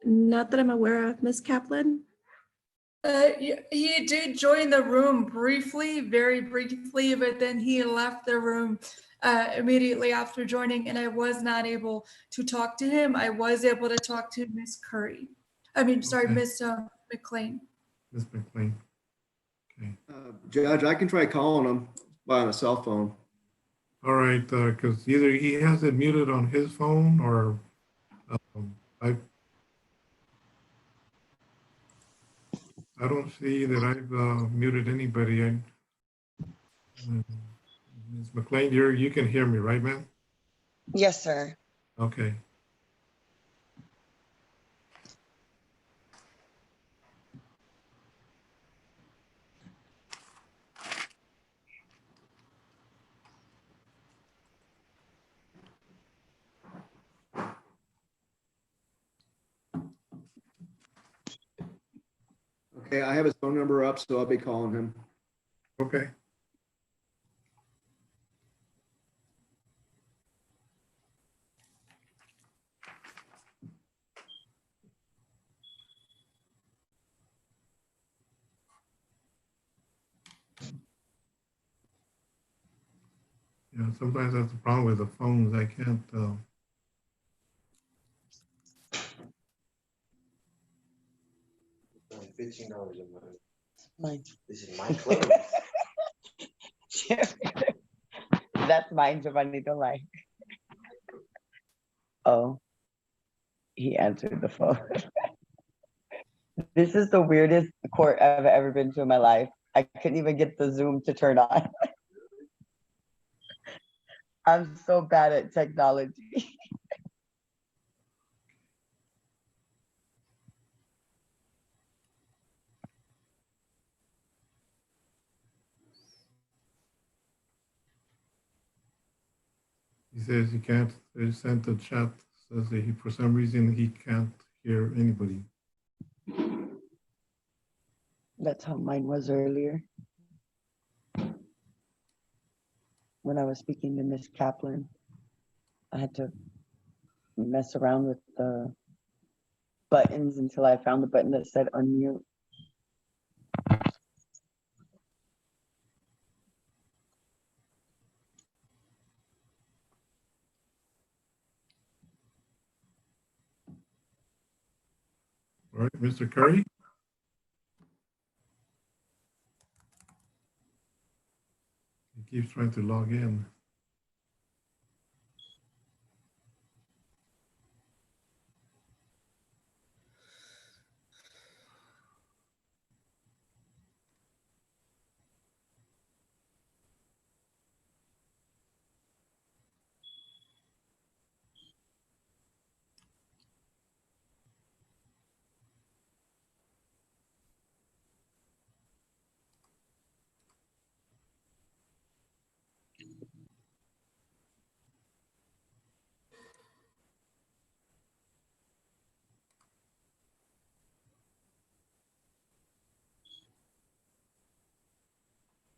Not that I'm aware of, Ms. Kaplan. He did join the room briefly, very briefly, but then he left the room immediately after joining, and I was not able to talk to him. I was able to talk to Miss Curry. I mean, sorry, Okay. Miss McLean. Ms. McLean. Okay. Judge, I can try calling him by a cell phone. All right, because either he has it muted on his phone or I don't see that I've muted anybody. Ms. McLean, you can hear me, right, ma'am? Yes, sir. Okay. Okay, I have his phone number up, so I'll be calling him. Okay. Yeah, sometimes that's the problem with the phones. I can't. $15 a month. Mine. This is my clothes. That's mine, Giovanni, don't lie. Oh, he answered the phone. This is the weirdest court I've ever been to in my life. I couldn't even get the Zoom to turn on. I'm so bad at technology. He says he can't. They sent a chat. Says that for some reason he can't hear anybody. That's how mine was earlier. When I was speaking to Miss Kaplan, I had to mess around with the buttons until I found the button that said unmute. All right, Mr. Curry. He keeps trying to log in.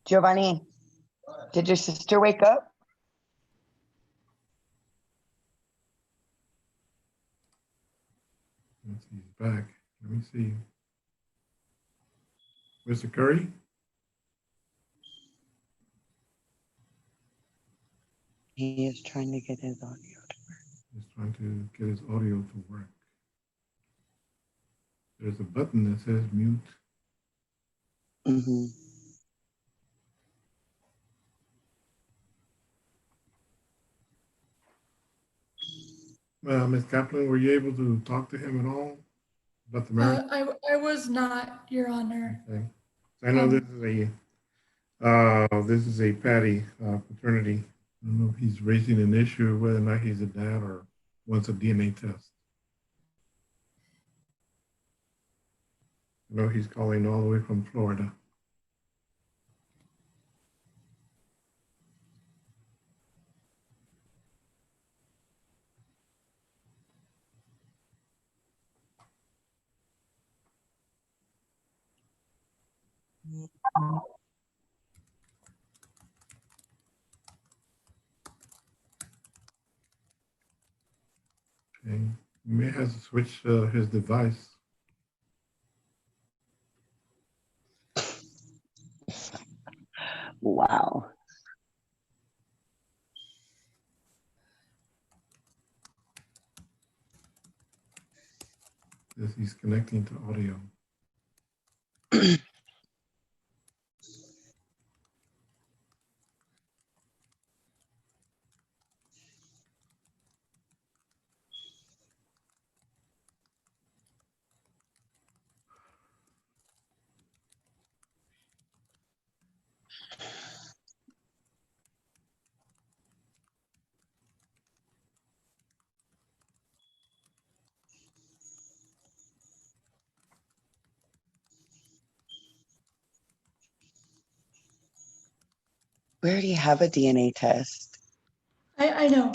Giovanni, did your sister wake up? Let's see, he's back. Let me see. Mr. Curry? He is trying to get his audio. He's trying to get his audio to work. There's a button that says mute. Mm-hmm. Ms. Kaplan, were you able to talk to him at all about the marriage? I was not, Your Honor. Okay. So I know this is a Patty paternity. I don't know if he's raising an issue whether or not he's a dad or wants a DNA test. I know he's calling all the way from Florida. Okay. He may have to switch his device. Wow. As he's connecting to audio. We already have a DNA test. I know.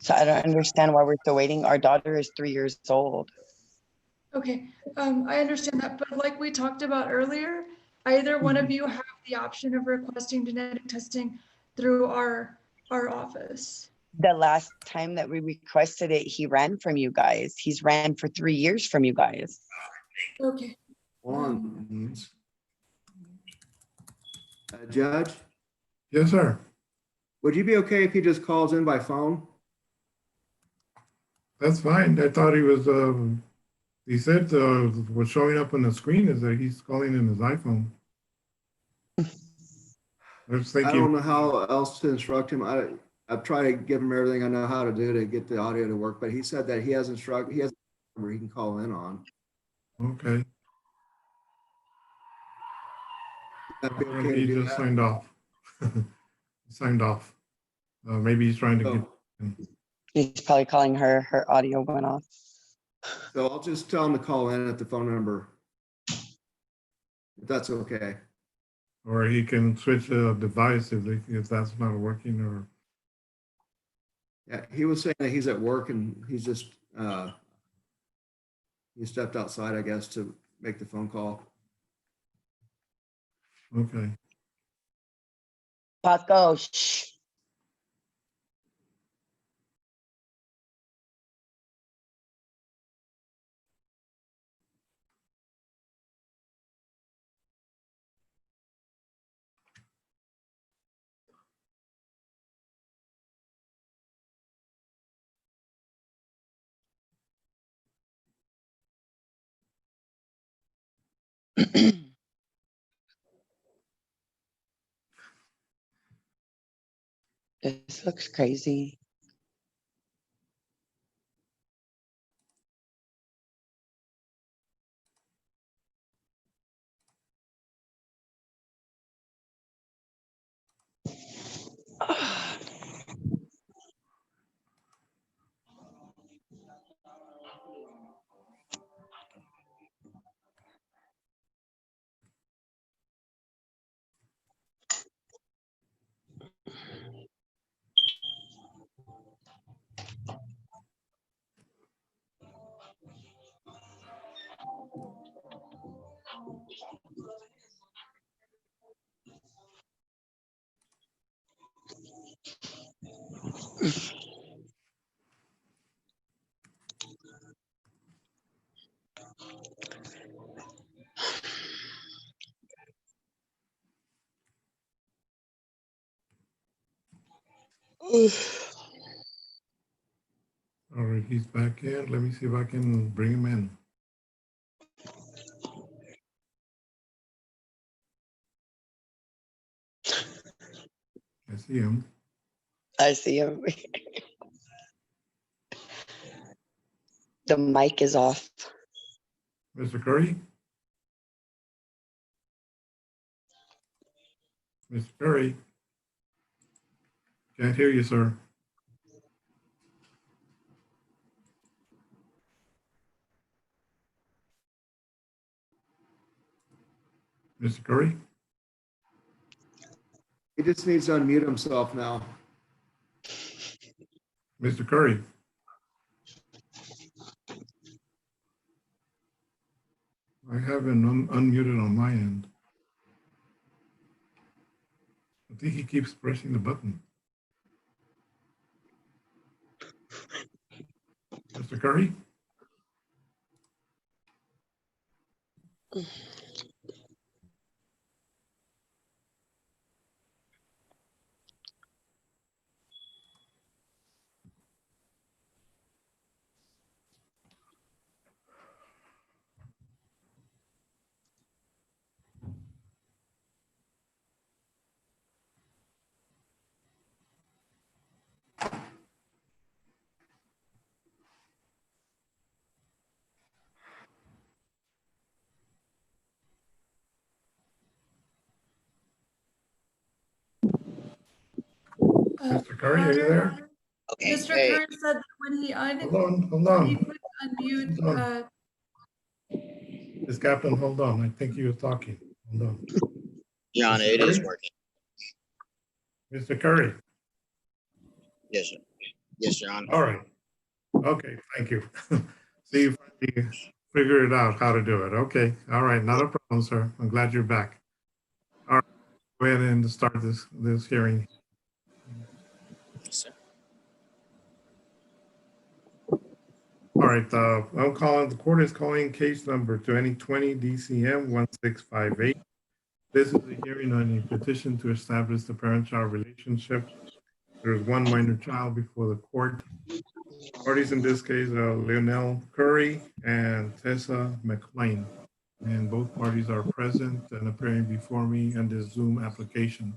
So I don't understand why we're still waiting. Our daughter is 3 years old. Okay, I understand that, but like we talked about earlier, either one of you have the option of requesting genetic testing through our office. The last time that we requested it, he ran from you guys. He's ran for 3 years from you guys. Okay. One. Judge, Yes, sir. would you be okay if he just calls in by phone? That's fine. I thought he was, he said what's showing up on the screen is that he's calling in his iPhone. I was I don't thinking, know how else to instruct him. I've tried to give him everything I know how to do to get the audio to work, but he said that he has a number he can call in on. okay. That'd be okay to Apparently he do just that? signed off. He signed off. Maybe he's trying to get. He's probably calling her. Her audio went off. So I'll just tell him to call in at the phone number. If that's okay. Or he can switch a device if that's not working or. Yeah, he was saying that he's at work and he's just, he stepped outside, I guess, to make the phone call. Okay. Paco, shh. This looks crazy. All right, he's back in. Let me see if I can bring him in. I see him. I see him. The mic is off. Mr. Curry? Mr. Curry? Can't hear you, sir. Mr. Curry? He just needs to unmute himself now. Mr. Curry? I have him unmuted on my end. I think he keeps pressing the button. Mr. Curry? Mr. Curry, are you there? Okay. Mr. Hey, Curry said that when he Hold on, hold when he on. clicked unmute, Hold on. Miss Kaplan, hold on. I think he was talking. Hold on. John, Mr. it is Curry? working. Mr. Curry? Yes, sir. Yes, John. All right. Okay, thank you. See if you figure it out how to do it. Okay, all right, not a problem, sir. I'm glad you're back. All right, go ahead and start this hearing. Yes, sir. All right, the court is calling case number 2020 DCM 1658. This is a hearing on a petition to establish the parent-child relationship. There's one minor child before the court. Parties in this case are Lionel Curry and Tessa McLean, and both parties are present and appearing before me in this Zoom application.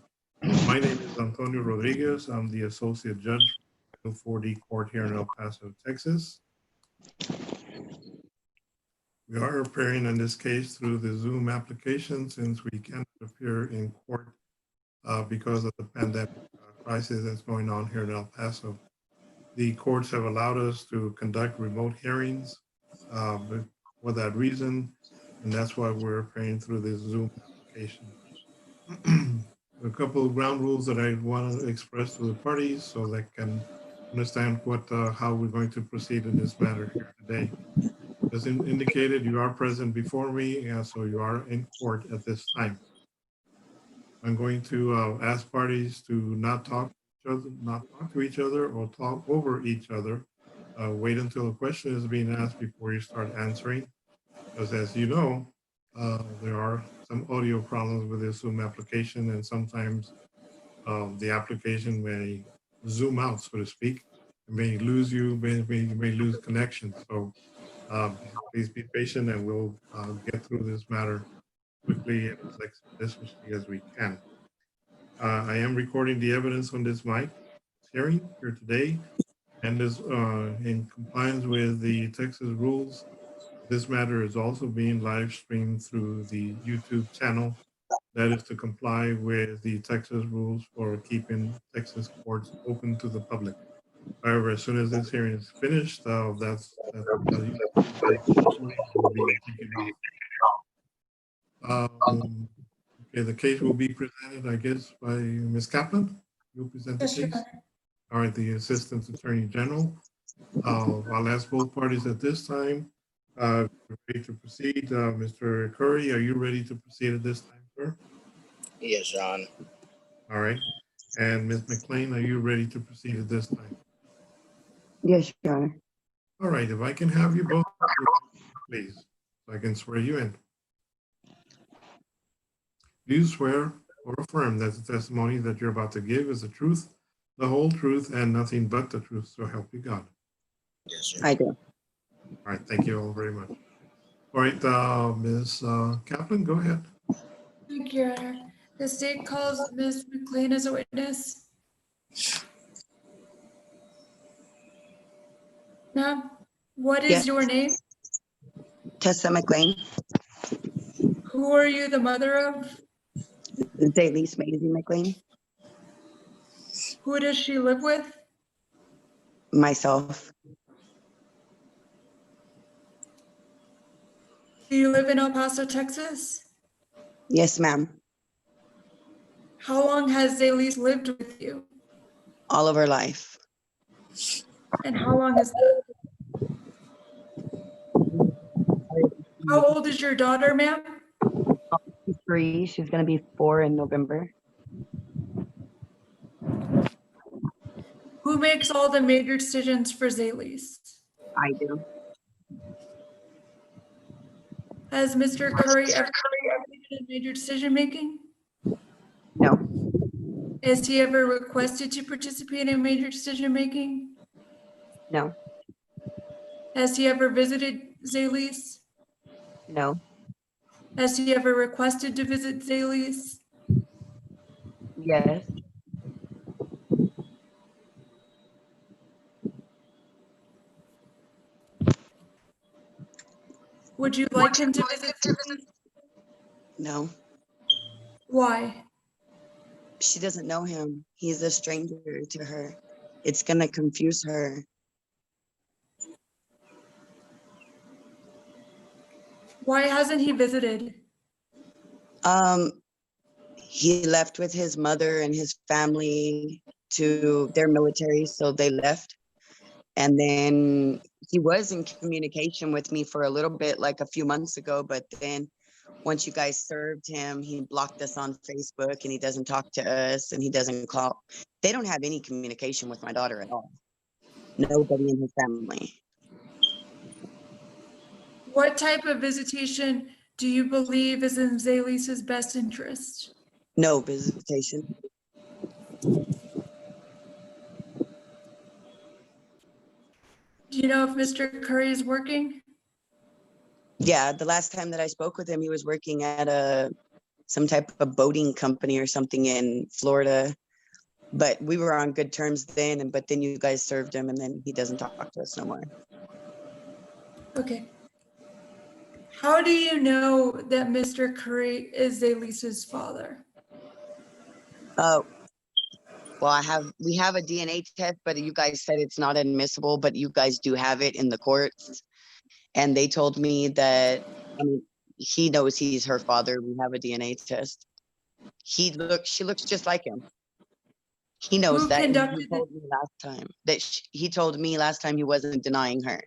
My name is Antonio Rodriguez. I'm the Associate Judge for the 4D Court here in El Paso, Texas. We are appearing in this case through the Zoom application since we cannot appear in court because of the pandemic crisis that's going on here in El Paso. The courts have allowed us to conduct remote hearings for that reason, and that's why we're appearing through this Zoom application. A couple of ground rules that I want to express to the parties so they can understand how we're going to proceed in this matter here today. As indicated, you are present before me, and so you are in court at this time. I'm going to ask parties to not talk to each other or talk over each other. Wait until a question is being asked before you start answering, because as you know, there are some audio problems with this Zoom application, and sometimes the application may zoom out, so to speak. It may lose you, may lose connection. So please be patient, and we'll get through this matter quickly and as expeditiously as we can. I am recording the evidence on this mic hearing here today, and is in compliance with the Texas rules. This matter is also being live streamed through the YouTube channel. That is to comply with the Texas rules for keeping Texas courts open to the public. However, as soon as this hearing is finished, that will be taken off. Okay, the case will be presented, I guess, by Ms. Kaplan. You'll present the Yes, Your case. Honor. All right, the Assistant Attorney General. I'll ask both parties at this time. Ready to proceed. Mr. Curry, are you ready to proceed at this time, sir? Yes, John. All right. And Ms. McLean, are you ready to proceed at this time? Yes, Your Honor. All right, if I can have you both, please, so I can swear you in. Do you swear or affirm that the testimony that you're about to give is the truth, the whole truth, and nothing but the truth, so help you God? Yes, sir. I do. All right, thank you all very much. All right, Ms. Kaplan, go ahead. Thank you, Your Honor. The state calls Ms. McLean as a witness. Ma'am, what is Yes. your name? Tessa McLean, Who are you the mother of? Dailies Maisie McLean, Who does she live with? myself. Do you live in El Paso, Texas? Yes, ma'am. How long has Zaylis lived with you? All of her life. And how long is that? How old is your daughter, ma'am? She's 3. She's going to be 4 in November. Who makes all the major decisions for Zaylis? I do. Has Mr. Curry ever participated in major decision making? No, Has he ever requested to participate in major decision making? no, Has he ever visited Zaylis? no, Has he ever requested to visit Zaylis? yes, Would you like him to visit Zaylis? no. Why? She doesn't know him. He's a stranger to her. It's going to confuse her. Why hasn't he visited? He left with his mother and his family to their military, so they left. And then he was in communication with me for a little bit, like a few months ago, but then once you guys served him, he blocked us on Facebook and he doesn't talk to us and he doesn't call. They don't have any communication with my daughter at all. Nobody in his family. What type of visitation do you believe is in Zaylis' best interest? No visitation. Do you know if Mr. Curry is working? Yeah, the last time that I spoke with him, he was working at some type of boating company or something in Florida. But we were on good terms then, but then you guys served him and then he doesn't talk to us no more. Okay. How do you know that Mr. Curry is Zaylis' father? Oh, well, we have a DNA test, but you guys said it's not admissible, but you guys do have it in the courts. And they told me that, I mean, he knows he's her father. We have a DNA test. She looks just like him. He knows Who that. And conducted he told me last time that he told me last time he wasn't denying her.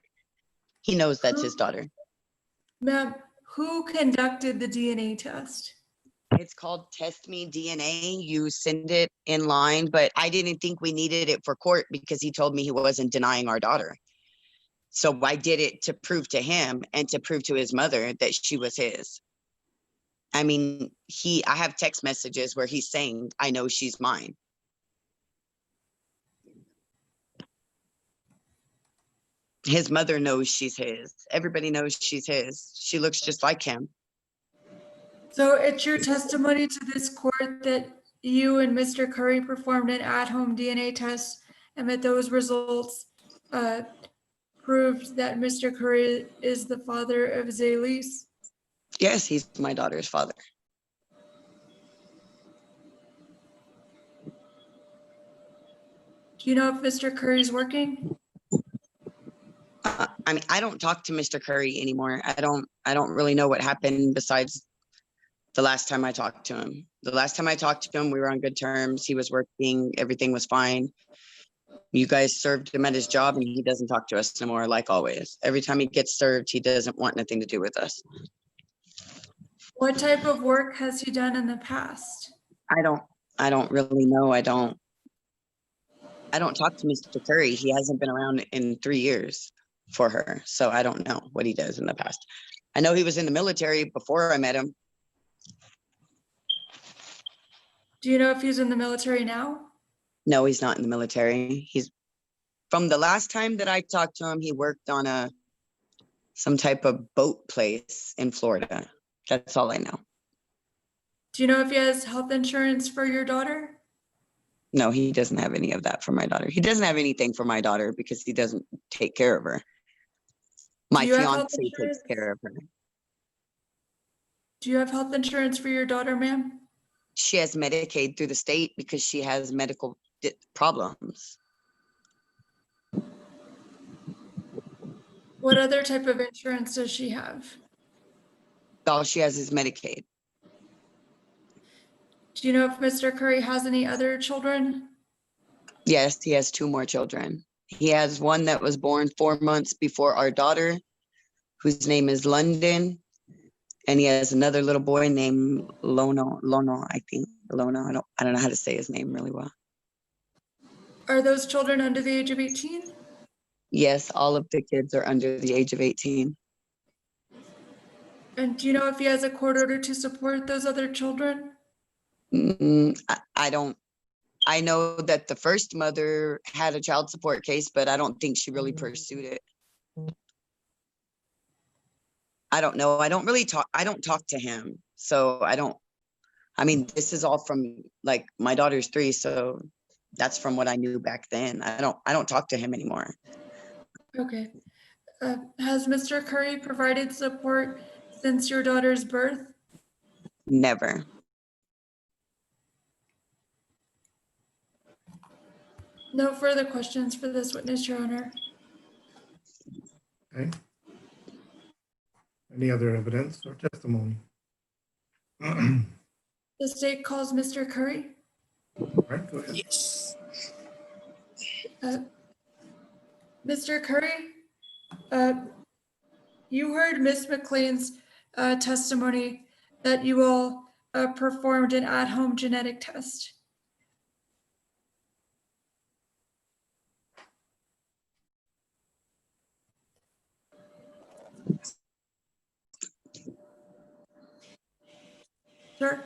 He knows that's his daughter. Ma'am, who conducted the DNA test? It's called Test Me DNA. You send it in line, but I didn't think we needed it for court because he told me he wasn't denying our daughter. So I did it to prove to him and to prove to his mother that she was his. I mean, I have text messages where he's saying, I know she's mine. His mother knows she's his. Everybody knows she's his. She looks just like him. So it's your testimony to this court that you and Mr. Curry performed an at-home DNA test and that those results proved that Mr. Curry is the father of Zaylis? Yes, he's my daughter's father. Do you know if Mr. Curry's working? I mean, I don't talk to Mr. Curry anymore. I don't really know what happened besides the last time I talked to him. The last time I talked to him, we were on good terms. He was working. Everything was fine. You guys served him at his job and he doesn't talk to us anymore, like always. Every time he gets served, he doesn't want nothing to do with us. What type of work has he done in the past? I don't I don't really know. I don't talk to Mr. Curry. He hasn't been around in 3 years for her. So I don't know what he does in the past. I know he was in the military before I met him. Do you know if he's in the military now? No, he's not in the military. He's from the last time that I talked to him, he worked on some type of boat place in Florida. That's all I know. Do you know if he has health insurance for your daughter? No, he doesn't have any of that for my daughter. He doesn't have anything for my daughter because he doesn't take care of her. My you have health fiance takes insurance? care of her. Do you have health insurance for your daughter, ma'am? She has Medicaid through the state because she has medical problems. What other type of insurance does she have? All she has is Medicaid. Do you know if Mr. Curry has any other children? Yes, he has 2 more children. He has one that was born 4 months before our daughter, whose name is London. And he has another little boy named Lono, I think. Lono, I don't know how to say his name really well. Are those children under the age of 18? Yes, all of the kids are under the age of 18. And do you know if he has a court order to support those other children? I don't. I know that the first mother had a child support case, but I don't think she really pursued it. I don't know. I don't talk to him. So I mean, this is all from like my daughter's 3. So that's from what I knew back then. I don't talk to him anymore. Okay. Has Mr. Curry provided support since your daughter's birth? Never. No further questions for this witness, Your Honor. Okay. Any other evidence or testimony? All The state calls Mr. Curry. right, go ahead. Yes. Mr. Curry, you heard Ms. McLean's testimony that you all performed an at-home genetic test. Sir?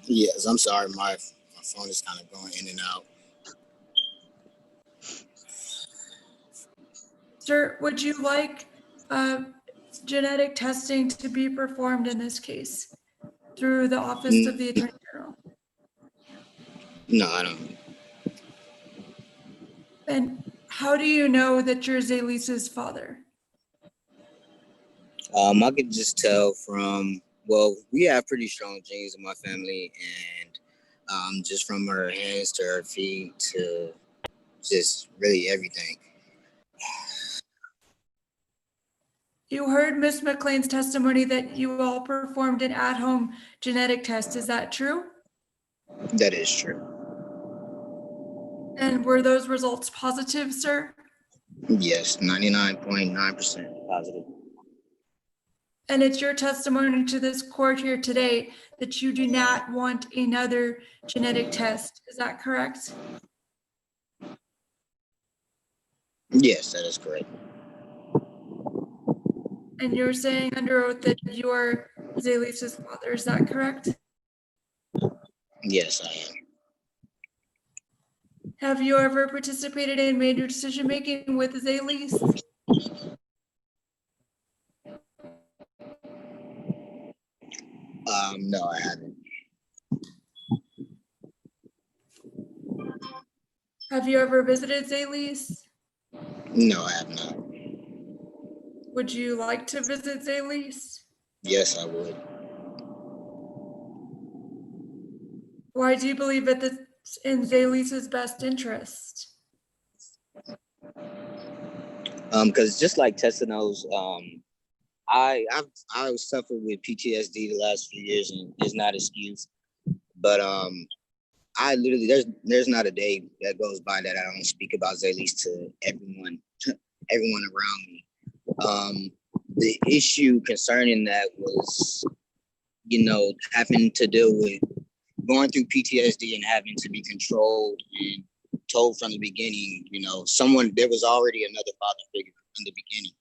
Yes, I'm sorry. My phone is kind of going in and out. Sir, would you like genetic testing to be performed in this case through the Office of the Attorney General? No, I don't. And how do you know that you're Zaylisa's father? I could just tell from, well, we have pretty strong genes in my family, and just from her hands to her feet to just really everything. You heard Ms. McLean's testimony that you all performed an at-home genetic test. Is that true? That is true. And were those results positive, sir? Yes, 99.9% positive. And it's your testimony to this court here today that you do not want another genetic test. Is that correct? Yes, that is correct. And you're saying under oath that you are Zaylisa's father. Is that correct? Yes, I am. Have you ever participated in major decision-making with Zaylise? No, I haven't. Have you ever visited Zaylise? No, I have not. Would you like to visit Zaylise? Yes, I would. Why do you believe that this is in Zaylisa's best interest? Because just like Tessa knows, I suffered with PTSD the last few years, and it's not an excuse. But I literally there's not a day that goes by that I don't speak about Zaylise to everyone around me. The issue concerning that was, having to deal with going through PTSD and having to be controlled and told from the beginning, you know, there was already another father figure in the beginning.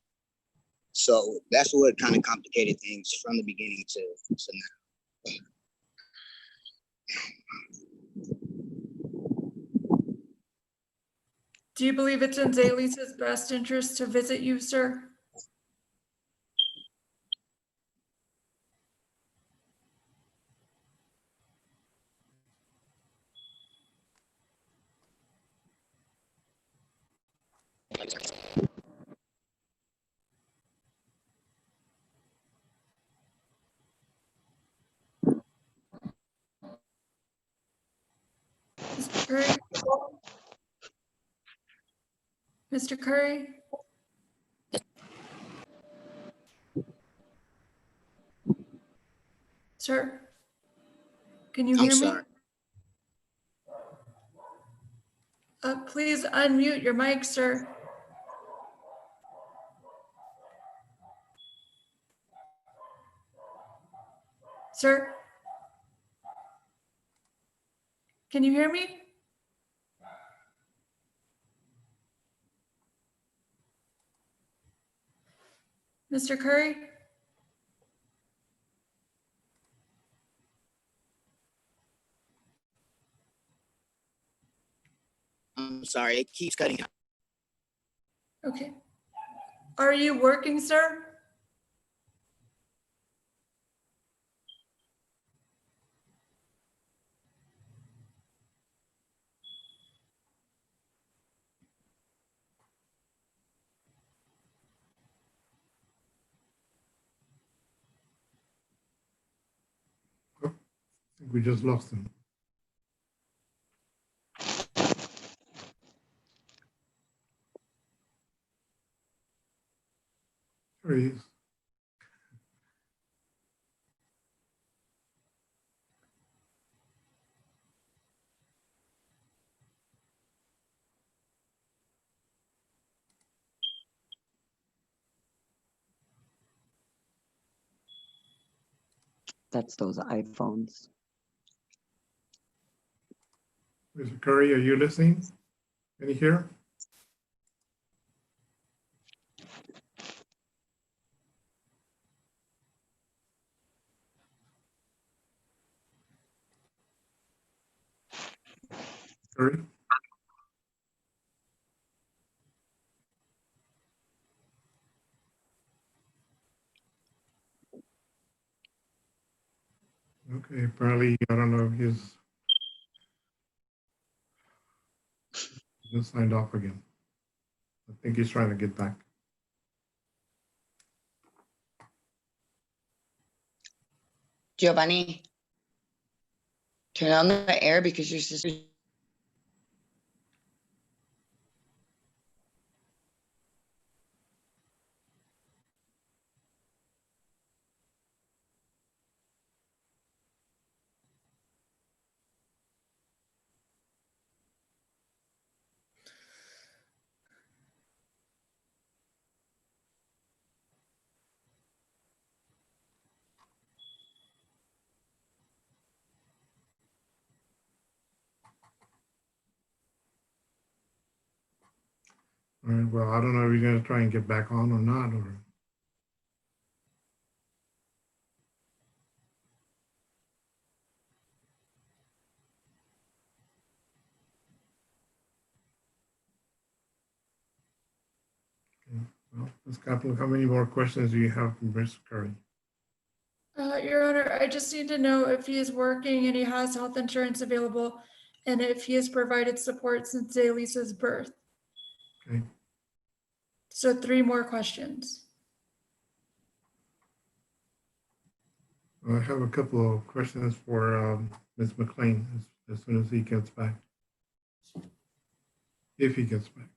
So that's what kind of complicated things from the beginning to now. Do you believe it's in Zaylee's best interest to visit you, sir? Mr. Curry? Mr. Curry? Sir? Can you I'm hear me? sorry. Please unmute your mic, sir. Sir? Can you hear me? Mr. Curry? I'm sorry, it keeps cutting out. Okay. Are you working, sir? I think we just lost him. There he is. That's those iPhones. Mr. Curry, are you listening? Can you hear? Curry? Okay, apparently, I don't know if he's just signed off again. I think he's trying to get back. Giovanni, turn on the air because your sister. All right, well, I don't know if you're gonna try and get back on or not, or. Okay, well, Ms. Kaplan, how many more questions do you have from Mr. Curry? Your Honor, I just need to know if he is working and he has health insurance available and if he has provided support since Zaylee's birth. Okay. So 3 more questions. I have a couple of questions for Ms. McLean as soon as he gets back. If he gets back.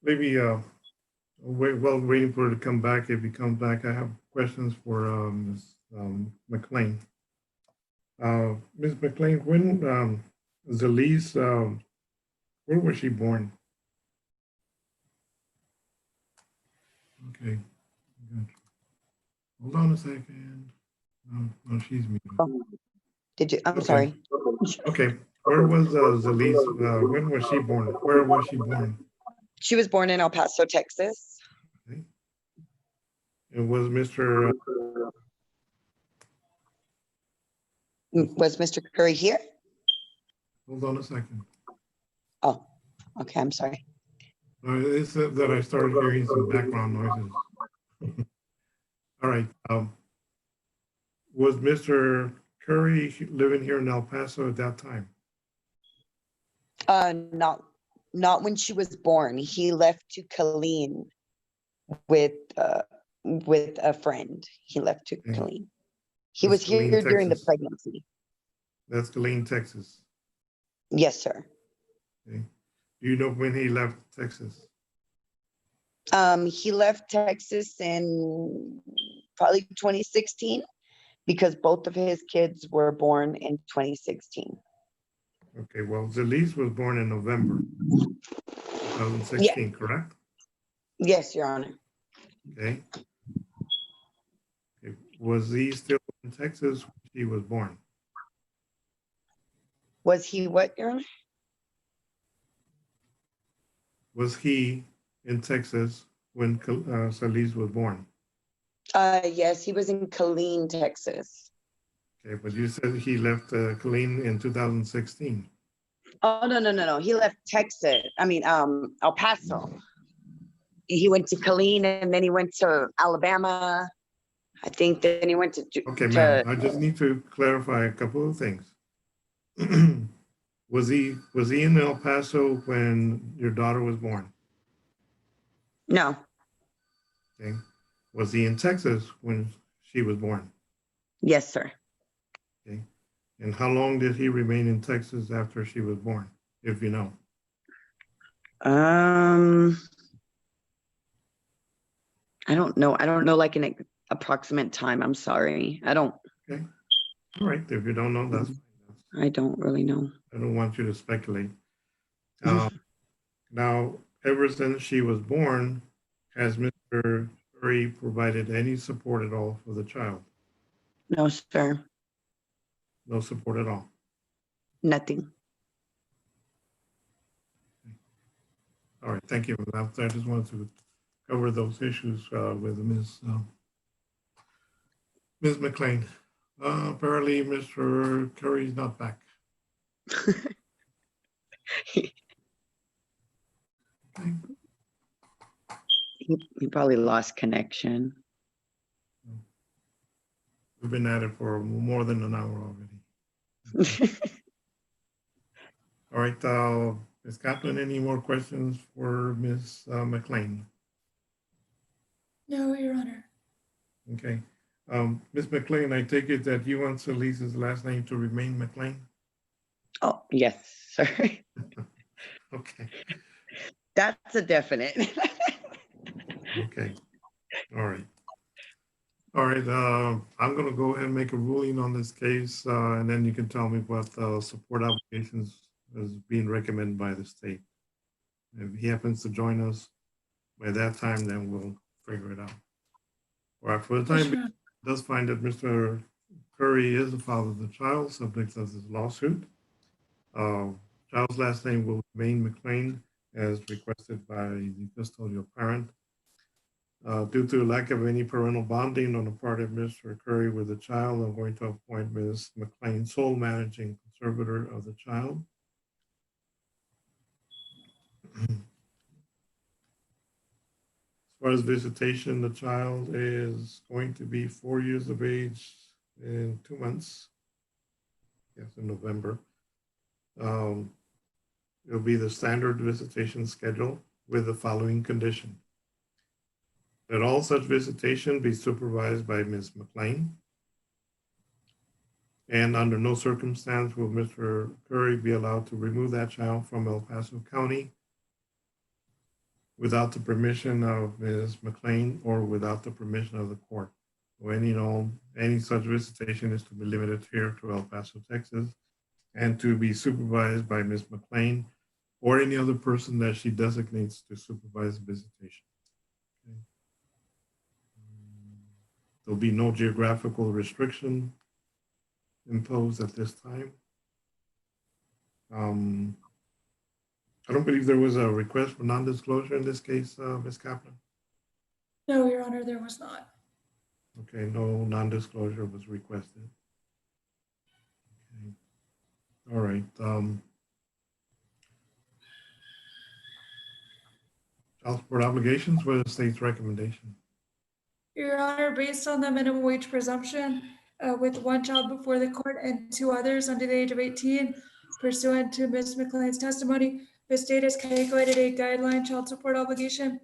maybe while waiting for her to come back, if he comes back, I have questions for Ms. McLean. Ms. McLean, when Zalise, where was she born? Okay. Good. Hold on a second. No, she's muted. Did you? I'm Okay. sorry. Okay. Where was Zalise? When was she born? Where was she born? She was born in El Paso, Texas. Okay. It was Mr. Was Mr. Curry here? Hold on a second. Oh, okay. I'm sorry. It's that I started hearing some background noises. All right. Was Mr. Curry living here in El Paso at that time? Not when she was born. He left to Killeen with a friend. He left to Okay. Killeen. He That's was here Killeen, during the Texas. pregnancy. That's Killeen, Texas. Yes, sir. Okay. Do you know when he left Texas? He left Texas in probably 2016 because both of his kids were born in 2016. Okay, well, Zalise was born in November 2016, correct? Yes, Your Honor. Okay. Okay. Was he still in Texas when she was born? Was he what, Your Honor? Was he in Texas when Zalise was born? Yes, he was in Killeen, Texas. Okay, but you said he left Killeen in 2016. Oh, no. He left Texas. I mean, El Paso. He went to Killeen and then he went to Alabama. I think then he went to. Okay, ma'am, I just need to clarify a couple of things. Was he in El Paso when your daughter was born? No. Okay. Was he in Texas when she was born? Yes, sir. Okay. And how long did he remain in Texas after she was born, if you know? I don't know. I don't know like an approximate time. I'm sorry. I don't. Okay. All right. If you don't know, that's fine. I don't really know. I don't want you to speculate. Now, ever since she was born, has Mr. Curry provided any support at all for the child? No, sir. No support at all. Nothing. All right. Thank you. I just wanted to cover those issues with Ms. McLean. Apparently, Mr. Curry's not back. Okay. He probably lost connection. We've been at it for more than an hour already. All right, Ms. Kaplan, any more questions for Ms. McLean? No, Your Honor. Okay. Ms. McLean, I take it that you want Zalise's last name to remain McLean? Oh, yes, sir. Okay. That's a definite. Okay. All right. All right. I'm going to go ahead and make a ruling on this case, and then you can tell me what support obligations is being recommended by the state. If he happens to join us by that time, then we'll figure it out. All right. For the time being, it does find that Mr. Curry is the father of the child, subject of this lawsuit. Child's last name will remain McLean as requested by the custodial parent. Due to lack of any parental bonding on the part of Mr. Curry with the child, I'm going to appoint Ms. McLean sole managing conservator of the child. As far as visitation, the child is going to be 4 years of age in 2 months. Yes, in November. It'll be the standard visitation schedule with the following condition: that all such visitation be supervised by Ms. McLean, and under no circumstance will Mr. Curry be allowed to remove that child from El Paso County without the permission of Ms. McLean or without the permission of the court. So any such visitation is to be limited here to El Paso, Texas, and to be supervised by Ms. McLean or any other person that she designates to supervise the visitation. Okay. There'll be no geographical restriction imposed at this time. I don't believe there was a request for non-disclosure in this case, Ms. Kaplan. No, Your Honor, there was not. Okay, no non-disclosure was requested. Okay. All right. Child support obligations, what is the state's recommendation? Your Honor, based on the minimum wage presumption, with one child before the court and two others under the age of 18, pursuant to Ms. McLean's testimony, the state has calculated a guideline child support obligation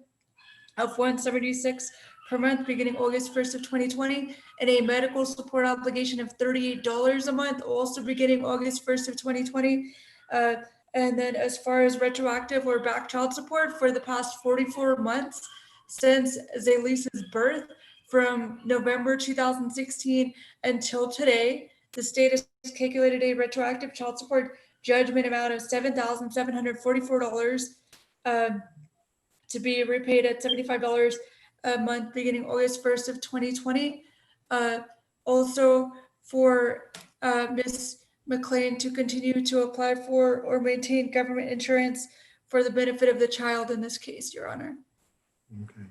of $176 per month beginning August 1st of 2020, and a medical support obligation of $38 a month, also beginning August 1st of 2020. And then as far as retroactive or back child support for the past 44 months since Zaylisa's birth, from November 2016 until today, the state has calculated a retroactive child support judgment amount of $7,744 to be repaid at $75 a month beginning August 1st of 2020. Also for Ms. McLean to continue to apply for or maintain government insurance for the benefit of the child in this case, Your Honor. Okay.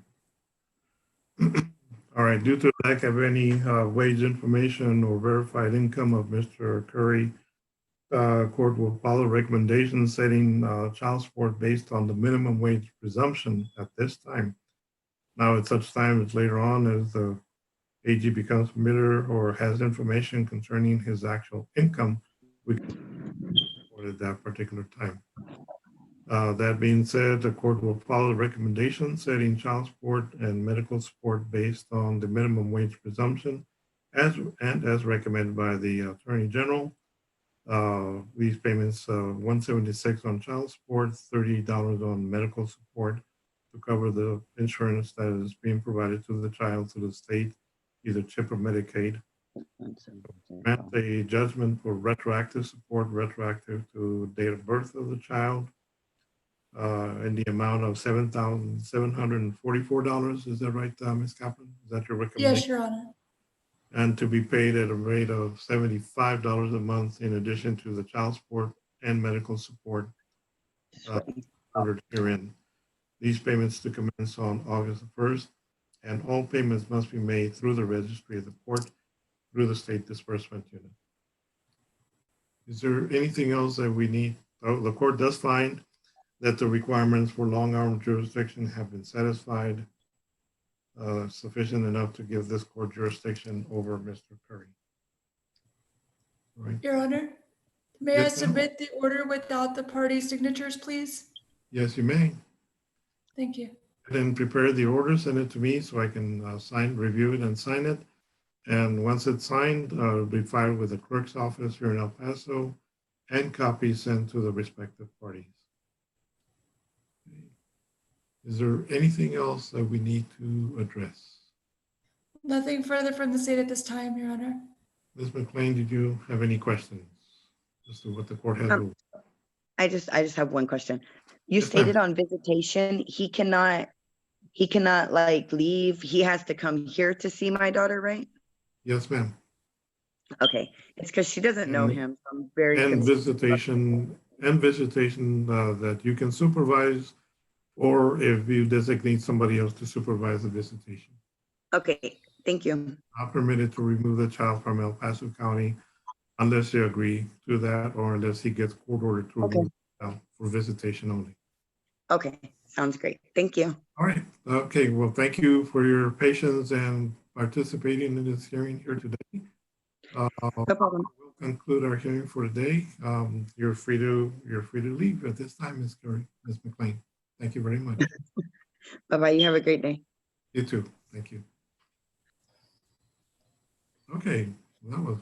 All right, due to lack of any wage information or verified income of Mr. Curry, court will follow recommendations setting child support based on the minimum wage presumption at this time. Now, at such time as later on as the AG becomes familiar or has information concerning his actual income, we can support at that particular time. That being said, the court will follow the recommendations setting child support and medical support based on the minimum wage presumption as recommended by the Attorney General. These payments, $176 on child support, $30 on medical support to cover the insurance that is being provided to the child through the state, either CHIP or Medicaid. Grant a judgment for retroactive support, retroactive to date of birth of the child, in the amount of $7,744. Is that right, Ms. Kaplan? Is that your recommendation? Yes, Your Honor. And to be paid at a rate of $75 a month in addition to the child support and medical support ordered herein. These payments to commence on August 1st, and all payments must be made through the registry of the court through the state disbursement unit. Is there anything else that we need? Oh, the court does find that the requirements for long-arm jurisdiction have been satisfied, sufficient enough to give this court jurisdiction over Mr. Curry. All right. Your Honor, may I Yes, ma'am. submit the order without the party signatures, please? Yes, you may. Thank you. Then prepare the order, send it to me so I can review it and sign it. And once it's signed, it'll be filed with the clerk's office here in El Paso and copies sent to the respective parties. Is there anything else that we need to address? Nothing further from the state at this time, Your Honor. Ms. McLean, did you have any questions as to what the court has ruled? I just have one question. You Yes, stated ma'am. on visitation, he cannot like leave. He has to come here to see my daughter, right? Yes, ma'am. Okay, it's because she doesn't know him. So I'm very And confused. visitation that you can supervise, or if you designate somebody else to supervise the visitation. Okay, thank you. Not permitted to remove the child from El Paso County unless you agree to that or unless he gets court ordered to remove the child for visitation only. Okay, sounds great. Thank you. All right. Okay. Well, thank you for your patience and participating in this hearing here today. No problem. We'll conclude our hearing for today. You're free to leave at this time, Ms. McLean. Thank you very much. Bye-bye. You have a great day. You too. Thank you. Okay. That was.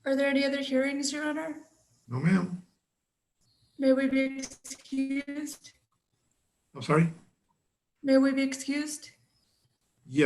Are there any other hearings, Your Honor? No, ma'am. May we be excused? I'm sorry? May we be excused?